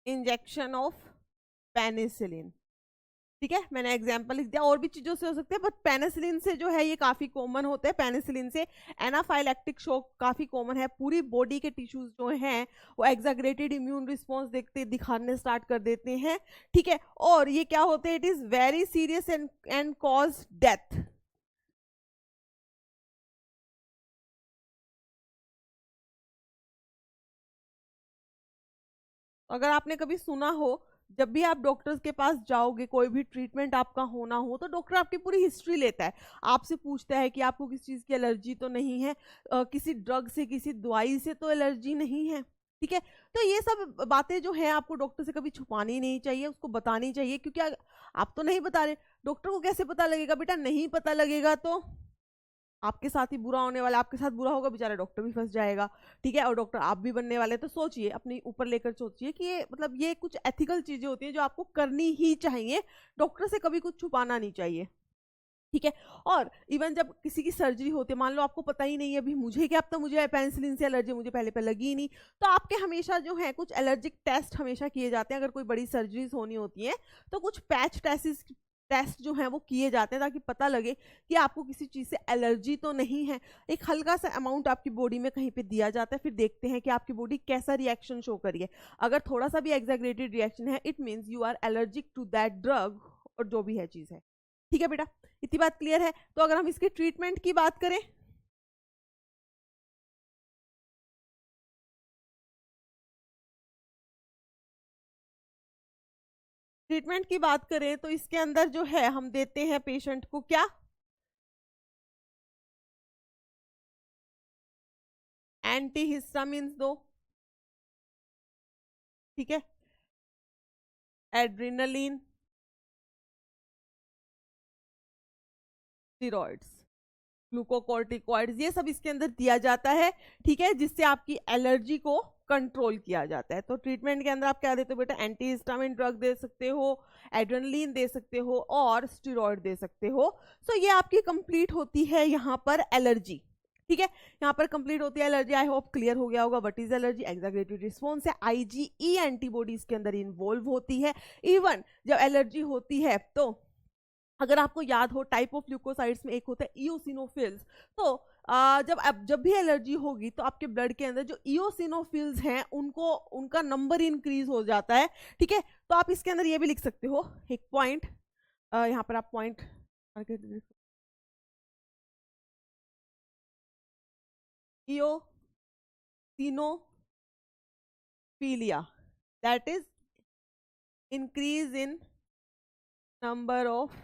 injection of penicillin. ठीक है, मैंने example लिख दिया, और भी चीजों से हो सकते हैं बट पेनिसिलिन से जो है ये काफी कॉमन होता है। पेनिसिलिन से एनाफाइलैक्टिक शॉक काफी कॉमन है, पूरी बॉडी के टिश्यूज जो हैं वो एक्साग्रेटेड इम्यून रिस्पॉन्स दिखाने स्टार्ट कर देते हैं। ठीक है, और ये क्या होते हैं, it is very serious and cause death. अगर आपने कभी सुना हो जब भी आप डॉक्टर्स के पास जाओगे, कोई भी ट्रीटमेंट आपका होना हो, तो डॉक्टर आपकी पूरी हिस्ट्री लेता है, आपसे पूछता है कि आपको किस चीज़ की एलर्जी तो नहीं है, किसी ड्रग से, किसी दवाई से तो एलर्जी नहीं है। ठीक है, तो ये सब बातें जो है आपको डॉक्टर से कभी छुपानी नहीं चाहिए, उसको बतानी चाहिए, क्योंकि आप तो नहीं बता रहे, डॉक्टर को कैसे पता लगेगा बेटा? नहीं पता लगेगा तो आपके साथ ही बुरा होने वाला, आपके साथ बुरा होगा, बेचारा डॉक्टर भी फंस जाएगा। ठीक है, और डॉक्टर आप भी बनने वाले। तो सोचिए, अपनी ऊपर लेकर सोचिए कि ये मतलब ये कुछ एथिकल चीजें होती हैं जो आपको करनी ही चाहिए, डॉक्टर से कभी कुछ छुपाना नहीं चाहिए। ठीक है, और इवन जब किसी की सर्जरी होती है, मान लो आपको पता ही नहीं है अभी मुझे क्या, अब तो मुझे पेनिसिलिन से एलर्जी, मुझे पहले पे लगी ही नहीं, तो आपके हमेशा जो है कुछ एलर्जिक टेस्ट हमेशा किए जाते हैं। अगर कोई बड़ी सर्जरीज होनी होती है तो कुछ पैच टेस्ट जो है वो किए जाते हैं, ताकि पता लगे कि आपको किसी चीज़ से एलर्जी तो नहीं है। एक हल्का सा अमाउंट आपकी बॉडी में कहीं पे दिया जाता है, फिर देखते हैं कि आपकी बॉडी कैसा रिएक्शन शो करी है। अगर थोड़ा सा भी एग्जैगरेटेड रिएक्शन है, it means you are allergic to that drug, और जो भी है चीज़ है। ठीक है बेटा, इतनी बात क्लियर है? तो अगर हम इसके ट्रीटमेंट की बात करें, ट्रीटमेंट की बात करें तो इसके अंदर जो है हम देते हैं पेशेंट को क्या? एंटीहिस्टामिन्स दो। ठीक है, एड्रेनलिन, स्टेरॉइड्स, ग्लूकोकॉर्टिकॉइड्स, ये सब इसके अंदर दिया जाता है। ठीक है, जिससे आपकी एलर्जी को कंट्रोल किया जाता है। तो ट्रीटमेंट के अंदर आप क्या देते हो बेटा? एंटीहिस्टामिन ड्रग दे सकते हो, एड्रेनलिन दे सकते हो, और स्टेरॉइड दे सकते हो। सो ये आपकी कंप्लीट होती है यहाँ पर एलर्जी। ठीक है, यहाँ पर कंप्लीट होती है एलर्जी। आई होप क्लियर हो गया होगा what is allergy. Exaggerated response है, आईजीई एंटीबॉडीज के अंदर इन्वॉल्व होती है। इवन जब एलर्जी होती है तो अगर आपको याद हो, टाइप ऑफ ल्यूकोसाइड्स में एक होता है इओसिनोफिल्स। तो जब भी एलर्जी होगी तो आपके ब्लड के अंदर जो इओसिनोफिल्स हैं उनको उनका नंबर इंक्रीज हो जाता है। ठीक है, तो आप इसके अंदर ये भी लिख सकते हो एक पॉइंट, यहाँ पर आप point eosinophilia, that is increase in number of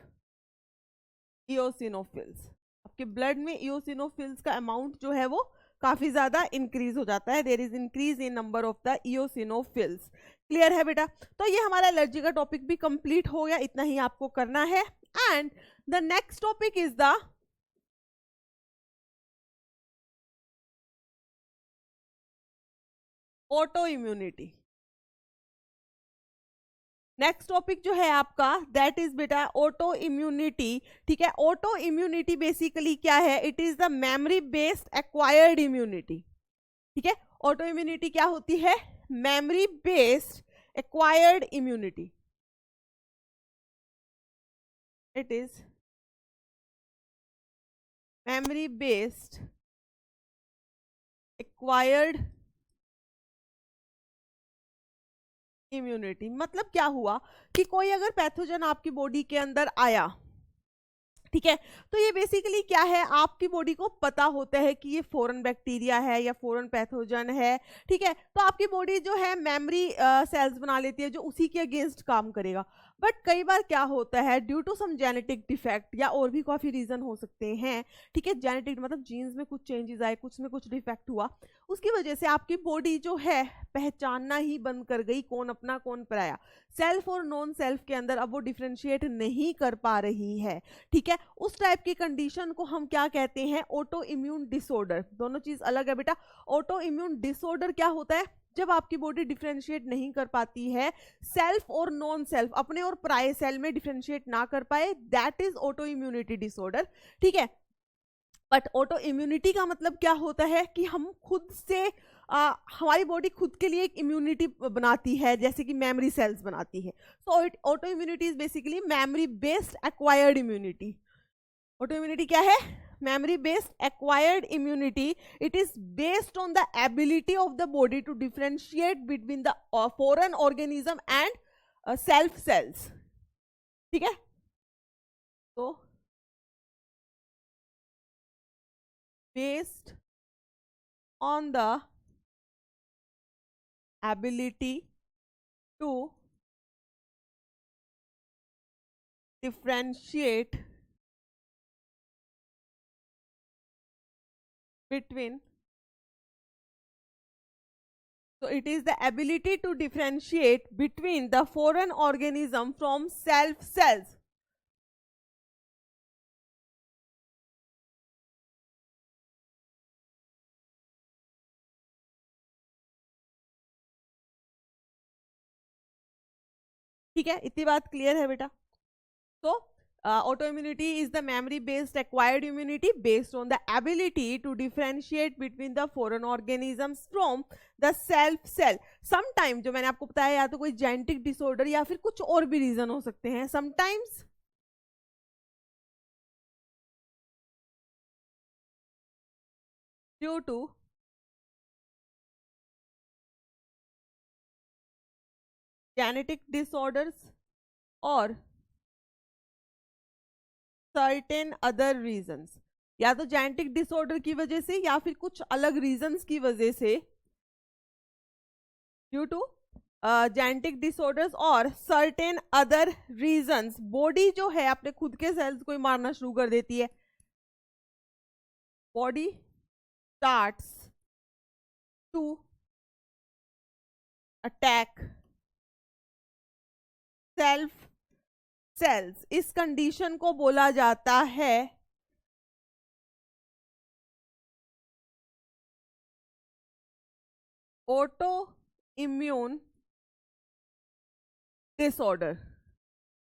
eosinophils. आपके ब्लड में इओसिनोफिल्स का अमाउंट जो है वो काफी ज्यादा इंक्रीज हो जाता है। There is increase in number of the eosinophils. Clear है बेटा? तो ये हमारा एलर्जी का टॉपिक भी कंप्लीट हो गया, इतना ही आपको करना है। And the next topic is the auto immunity. Next topic जो है आपका दैट इज बेटा ऑटो इम्यूनिटी। ठीक है, ऑटो इम्यूनिटी बेसिकली क्या है? It is the memory based acquired immunity. ठीक है, ऑटो इम्यूनिटी क्या होती है? Memory based acquired immunity. It is memory based acquired immunity. मतलब क्या हुआ कि कोई अगर पैथोजन आपकी बॉडी के अंदर आया, ठीक है, तो ये बेसिकली क्या है, आपकी बॉडी को पता होता है कि ये फॉरेन बैक्टीरिया है या फॉरेन पैथोजन है। ठीक है, तो आपकी बॉडी जो है मेमोरी सेल्स बना लेती है जो उसी के अगेंस्ट काम करेगा। बट कई बार क्या होता है, due to some genetic defect या और भी काफी रीजन हो सकते हैं। ठीक है, जेनेटिक मतलब जीन्स में कुछ चेंजेस आए, कुछ में कुछ डिफेक्ट हुआ, उसकी वजह से आपकी बॉडी जो है पहचानना ही बंद कर गई कौन अपना कौन पराया, सेल्फ और नॉन सेल्फ के अंदर अब वो डिफ्रेंशिएट नहीं कर पा रही है। ठीक है, उस टाइप की कंडीशन को हम क्या कहते हैं? Auto immune disorder. दोनों चीज अलग है बेटा। ऑटो इम्यून डिसऑर्डर क्या होता है? जब आपकी बॉडी डिफ्रेंशिएट नहीं कर पाती है, सेल्फ और नॉन सेल्फ, अपने और पराये सेल में डिफ्रेंशिएट ना कर पाए, that is auto immunity disorder. ठीक है, बट ऑटो इम्यूनिटी का मतलब क्या होता है कि हम खुद से हमारी बॉडी खुद के लिए एक इम्यूनिटी बनाती है, जैसे कि मेमोरी सेल्स बनाती है। So autoimmunity is basically memory based acquired immunity. Autoimmunity क्या है? memory based acquired immunity. It is based on the ability of the body to differentiate between the foreign organism and self cells. ठीक है, तो based on the ability to differentiate between, so it is the ability to differentiate between the foreign organism from self cells. ठीक है, इतनी बात clear है बेटा? तो autoimmunity is the memory based acquired immunity based on the ability to differentiate between the foreign organisms from the self cell. Sometime जो मैंने आपको बताया, या तो कोई जेनेटिक डिसऑर्डर या फिर कुछ और भी रीजन हो सकते हैं. Sometimes due to genetic disorders और सर्टेन अदर रीजंस, या तो जेनेटिक डिसऑर्डर की वजह से या फिर कुछ अलग रीजंस की वजह से, ड्यू टू जेनेटिक डिसऑर्डर्स और सर्टेन अदर रीजंस, बॉडी जो है अपने खुद के सेल्स को ही मारना शुरू कर देती है. Body starts to attack self cells. इस कंडीशन को बोला जाता है ऑटो इम्यून डिसऑर्डर.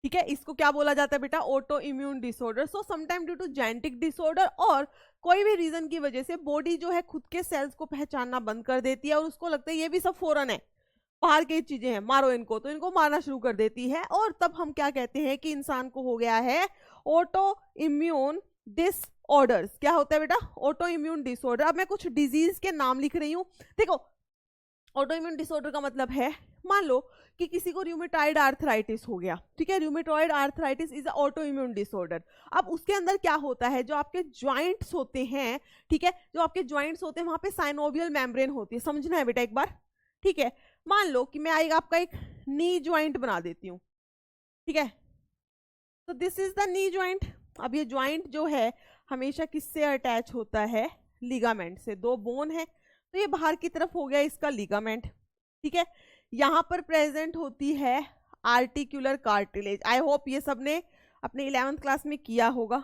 ठीक है, इसको क्या बोला जाता है बेटा? Auto immune disorder. So sometime due to genetic disorder और कोई भी रीजन की वजह से बॉडी जो है खुद के सेल्स को पहचानना बंद कर देती है और उसको लगता है ये भी सब फॉरेन है, बाहर की चीजें हैं, मारो इनको, तो इनको मारना शुरू कर देती है. और तब हम क्या कहते हैं कि इंसान को हो गया है ऑटो इम्यून डिसऑर्डर्स. क्या होता है बेटा? Auto immune disorder. अब मैं कुछ डिजीज के नाम लिख रही हूं. देखो, ऑटो इम्यून डिसऑर्डर का मतलब है, मान लो कि किसी को रूमेटॉइड आर्थराइटिस हो गया. ठीक है, rheumatoid arthritis is a auto immune disorder. अब उसके अंदर क्या होता है, जो आपके ज्वाइंट्स होते हैं, ठीक है, जो आपके ज्वाइंट्स होते हैं वहां पे साइनोवियल मेम्ब्रेन होती है. समझना है बेटा एक बार. ठीक है, मान लो कि मैं आपका एक नी ज्वाइंट बना देती हूँ. ठीक है, तो this is the knee joint. अब ये ज्वाइंट जो है हमेशा किससे अटैच होता है? लिगामेंट से. दो बोन है, तो ये बाहर की तरफ हो गया इसका लिगामेंट. ठीक है, यहां पर प्रेजेंट होती है आर्टिकुलर कार्टिलेज. आई होप ये सबने अपने 11th क्लास में किया होगा.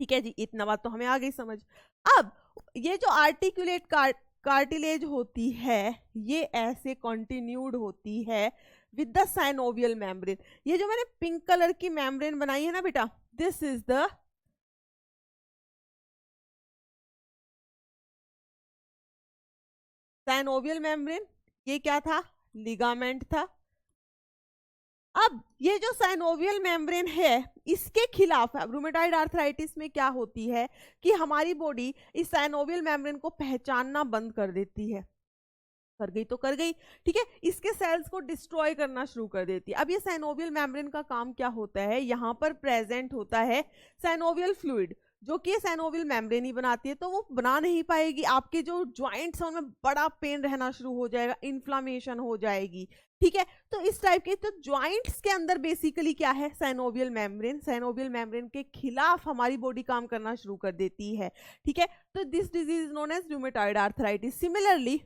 ठीक है जी, इतना बात तो हमें आ गई समझ. अब ये जो आर्टिकुलेट कार्टिलेज होती है, ये ऐसे कंटिन्यूड होती है विद द साइनोवियल मेम्ब्रेन. ये जो मैंने पिंक कलर की मेम्ब्रेन बनाई है ना बेटा, this is the synovial membrane. ये क्या था? लिगामेंट था. अब ये जो साइनोवियल मेम्ब्रेन है, इसके खिलाफ रूमेटॉइड आर्थराइटिस में क्या होती है कि हमारी बॉडी इस साइनोवियल मेम्ब्रेन को पहचानना बंद कर देती है. कर गई तो कर गई. ठीक है, इसके सेल्स को डिस्ट्रॉय करना शुरू कर देती है. अब ये साइनोवियल मेम्ब्रेन का काम क्या होता है? यहाँ पर प्रेजेंट होता है साइनोवियल फ्लूइड, जो कि साइनोवियल मेम्ब्रेन ही बनाती है. तो वो बना नहीं पाएगी, आपके जो ज्वाइंट्स हैं उनमें बड़ा पेन रहना शुरू हो जाएगा, इन्फ्लामेशन हो जाएगी. ठीक है, तो इस टाइप के, तो ज्वाइंट्स के अंदर बेसिकली क्या है? Synovial membrane. साइनोवियल मेम्ब्रेन के खिलाफ हमारी बॉडी काम करना शुरू कर देती है. ठीक है, तो this disease is known as rheumatoid arthritis. Similarly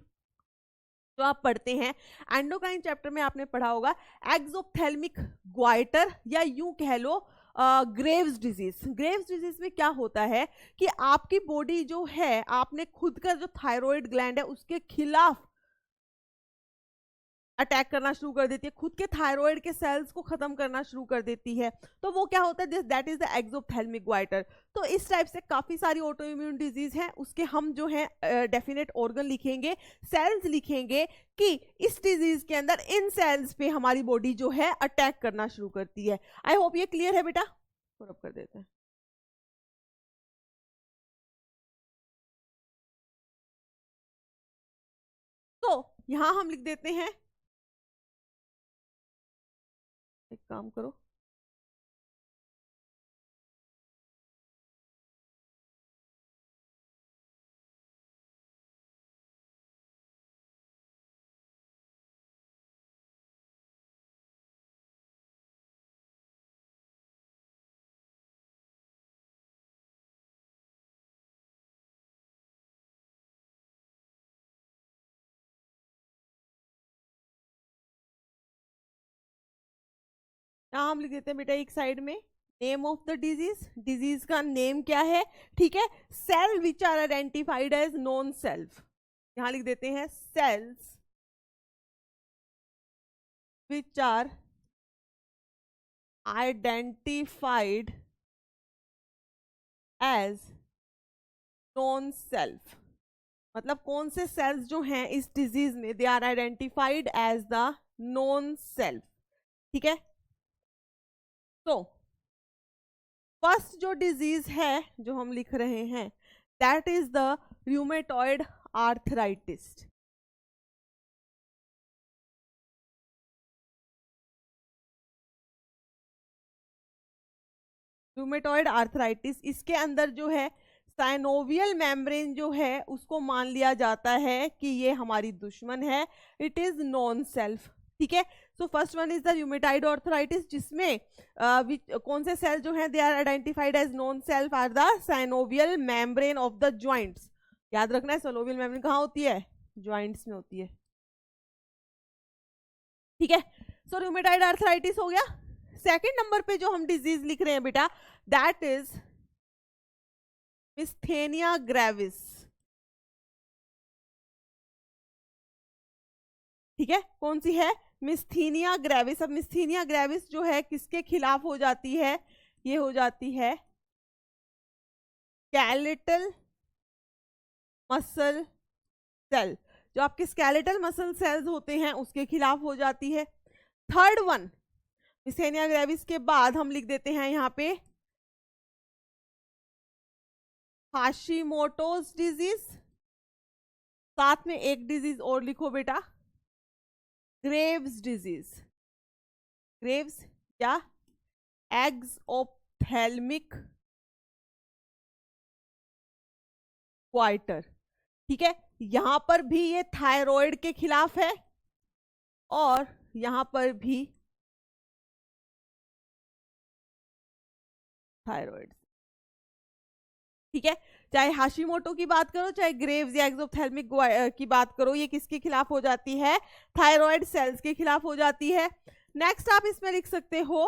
जो आप पढ़ते हैं एंडोक्राइन चैप्टर में, आपने पढ़ा होगा एक्सोप्थेल्मिक ग्वाइटर, या यूं कह लो ग्रेव्स डिजीज. ग्रेव्स डिजीज में क्या होता है कि आपकी बॉडी जो है, आपने खुद का जो थायराइड ग्लैंड है उसके खिलाफ अटैक करना शुरू कर देती है, खुद के थायराइड के सेल्स को खत्म करना शुरू कर देती है. तो वो क्या होता है? That is the exophthalmic goitre. तो इस टाइप से काफी सारी ऑटो इम्यून डिजीज हैं. उसके हम जो है डेफिनेट ऑर्गन लिखेंगे, सेल्स लिखेंगे कि इस डिजीज के अंदर इन सेल्स पे हमारी बॉडी जो है अटैक करना शुरू करती है. आई होप ये क्लियर है बेटा. और कर देते हैं. तो यहां हम लिख देते हैं, एक काम करो, यहाँ हम लिख देते हैं बेटा एक साइड में name of the disease, disease का नेम क्या है, ठीक है। Cell which are identified as non self, यहाँ लिख देते हैं cells which are identified as non self, मतलब कौन से सेल्स जो हैं इस डिजीज में they are identified as the non self, ठीक है। तो फर्स्ट जो डिजीज है जो हम लिख रहे हैं that is the rheumatoid arthritis. Rheumatoid arthritis, इसके अंदर जो है साइनोवियल मेम्ब्रेन जो है उसको मान लिया जाता है कि ये हमारी दुश्मन है, इट इज नॉन सेल्फ, ठीक है। So first one is the rheumatoid arthritis, जिसमें कौन से सेल जो हैं they are identified as non self are the synovial membrane of the joints. याद रखना है साइनोवियल मेम्ब्रेन कहाँ होती है, जॉइंट्स में होती है, ठीक है। सो रूमेटॉइड आर्थराइटिस हो गया। सेकंड नंबर पे जो हम डिजीज लिख रहे हैं बेटा दैट इज मिस्थेनिया ग्रेविस, ठीक है। कौन सी है, मिस्थीनिया ग्रेविस। अब मिस्थीनिया ग्रेविस जो है किसके खिलाफ हो जाती है, ये हो जाती है स्केलेटल मसल सेल, जो आपके स्केलेटल मसल सेल्स होते हैं उसके खिलाफ हो जाती है। थर्ड वन मिस्थेनिया ग्रेविस के बाद हम लिख देते हैं यहाँ पे हाशिमोटोस डिजीज, साथ में एक डिजीज और लिखो बेटा ग्रेव्स डिजीज, ग्रेव्स या एक्सोप्थेल्मिक क्वाइटर, ठीक है। यहां पर भी ये थायराइड के खिलाफ है और यहां पर भी थायराइड, ठीक है। चाहे हाशिमोटो की बात करो चाहे ग्रेव्स या एक्सोप्थेल्मिक की बात करो, ये किसके खिलाफ हो जाती है, थायराइड सेल्स के खिलाफ हो जाती है। नेक्स्ट आप इसमें लिख सकते हो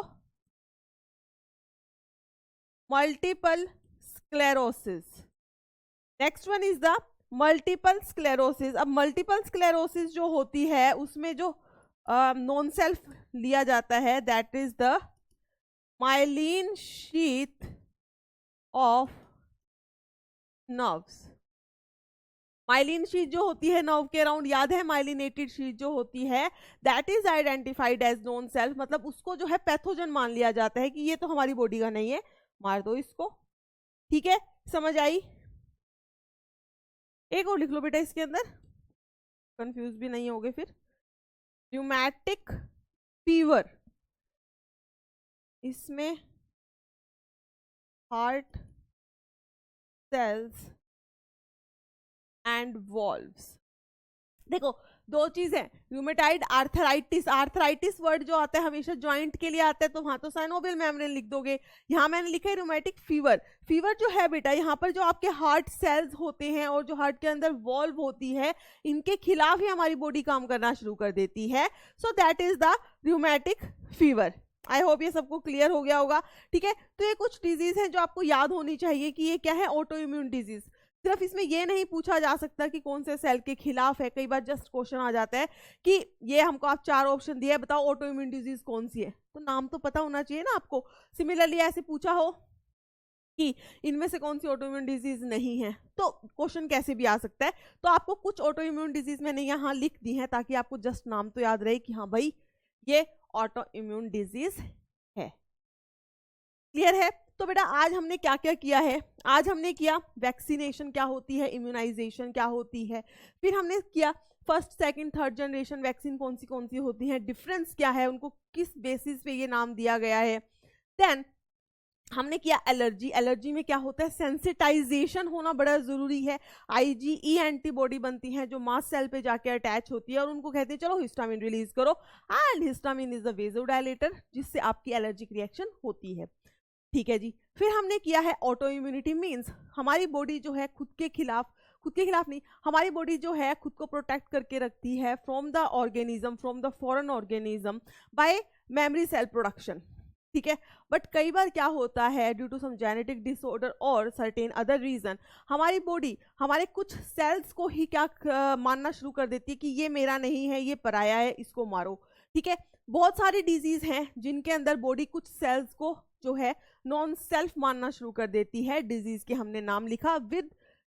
multiple sclerosis, next one is the multiple sclerosis. अब मल्टीपल स्क्लेरोसिस जो होती है उसमें जो नॉन सेल्फ लिया जाता है that is the myelin sheath of nerves. Myelin sheath जो होती है नर्व के अराउंड, याद है माइलिनेटेड शीट जो होती है that is identified as non self, मतलब उसको जो है पैथोजन मान लिया जाता है कि ये तो हमारी बॉडी का नहीं है, मार दो इसको, ठीक है। समझ आई। एक और लिख लो बेटा इसके अंदर, कंफ्यूज भी नहीं होगे फिर। र्यूमेटिक फीवर, इसमें हार्ट सेल्स एंड वॉल्व्स। देखो दो चीज है, र्यूमेटाइड आर्थराइटिस, आर्थराइटिस वर्ड जो आता है हमेशा जॉइंट के लिए आता है, तो वहां तो साइनोवियल मेम्ब्रेन लिख दोगे। यहाँ मैंने लिखा है र्यूमेटिक फीवर, फीवर जो है बेटा यहाँ पर जो आपके हार्ट सेल्स होते हैं और जो हार्ट के अंदर वॉल्व होती है इनके खिलाफ ही हमारी बॉडी काम करना शुरू कर देती है, so that is the rheumatic fever. I hope ये सबको क्लियर हो गया होगा, ठीक है। तो ये कुछ डिजीज हैं जो आपको याद होनी चाहिए कि ये क्या है, ऑटो इम्यून डिजीज। सिर्फ इसमें ये नहीं पूछा जा सकता कि कौन से सेल के खिलाफ है, कई बार जस्ट क्वेश्चन आ जाता है कि ये हमको आप 4 ऑप्शन दिए, बताओ ऑटो इम्यून डिजीज कौन सी है, तो नाम तो पता होना चाहिए ना आपको। सिमिलरली ऐसे पूछा हो कि इनमें से कौन सी ऑटो इम्यून डिजीज नहीं है, तो क्वेश्चन कैसे भी आ सकता है। तो आपको कुछ ऑटो इम्यून डिजीज मैंने यहाँ लिख दी है ताकि आपको जस्ट नाम तो याद रहे कि हाँ भाई ये ऑटो इम्यून डिजीज है। क्लियर है। तो बेटा आज हमने क्या क्या किया है, आज हमने किया वैक्सीनेशन क्या होती है, इम्यूनाइजेशन क्या होती है, फिर हमने किया first second third generation vaccine कौन सी होती है, डिफरेंस क्या है, उनको किस बेसिस पे ये नाम दिया गया है। देन हमने किया एलर्जी, एलर्जी में क्या होता है, सेंसिटाइजेशन होना बड़ा जरूरी है। IgE एंटीबॉडी बनती है जो मास्ट सेल पे जाके अटैच होती है और उनको कहते हैं चलो हिस्टामिन रिलीज करो, एंड हिस्टामिन इज द वेजोडायलेटर जिससे आपकी एलर्जिक रिएक्शन होती है, ठीक है जी। फिर हमने किया है ऑटो इम्यूनिटी, मीन्स हमारी बॉडी जो है खुद के खिलाफ नहीं, हमारी बॉडी जो है खुद को प्रोटेक्ट करके रखती है from the organism, from the foreign organism by memory cell production, ठीक है। बट कई बार क्या होता है, due to some genetic disorder और सर्टेन अदर रीजन, हमारी बॉडी हमारे कुछ सेल्स को ही क्या मानना शुरू कर देती है कि ये मेरा नहीं है, ये पराया है, इसको मारो, ठीक है। बहुत सारी डिजीज हैं जिनके अंदर बॉडी कुछ सेल्स को जो है नॉन सेल्फ मानना शुरू कर देती है। डिजीज के हमने नाम लिखा विद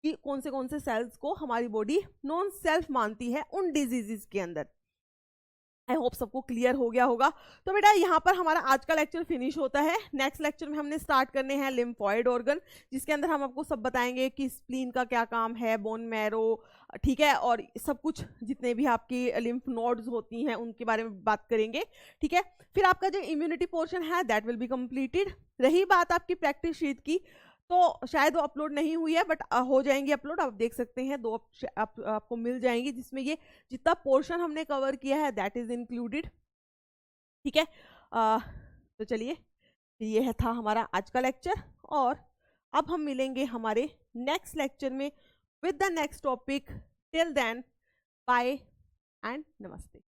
कि कौन से सेल्स को हमारी बॉडी नॉन सेल्फ मानती है उन डिजीजेस के अंदर। आई होप सबको क्लियर हो गया होगा। तो बेटा यहाँ पर हमारा आज का लेक्चर फिनिश होता है। नेक्स्ट लेक्चर में हमने स्टार्ट करने हैं लिम्फॉइड ऑर्गन, जिसके अंदर हम आपको सब बताएंगे कि स्प्लीन का क्या काम है, बोन मैरो, ठीक है, और सब कुछ जितने भी आपकी लिम्फ नोड्स होती हैं उनके बारे में बात करेंगे, ठीक है। फिर आपका जो इम्यूनिटी पोर्शन है दैट विल बी कंप्लीटेड। रही बात आपकी प्रैक्टिस शीट की, तो शायद वो अपलोड नहीं हुई है, बट हो जाएंगी अपलोड। आप देख सकते हैं 2 आपको मिल जाएंगी, जिसमें ये जितना पोर्शन हमने कवर किया है दैट इज इंक्लूडेड, ठीक है। तो चलिए, ये था हमारा आज का लेक्चर, और अब हम मिलेंगे हमारे नेक्स्ट लेक्चर में with the next topic. Till then, bye and नमस्ते।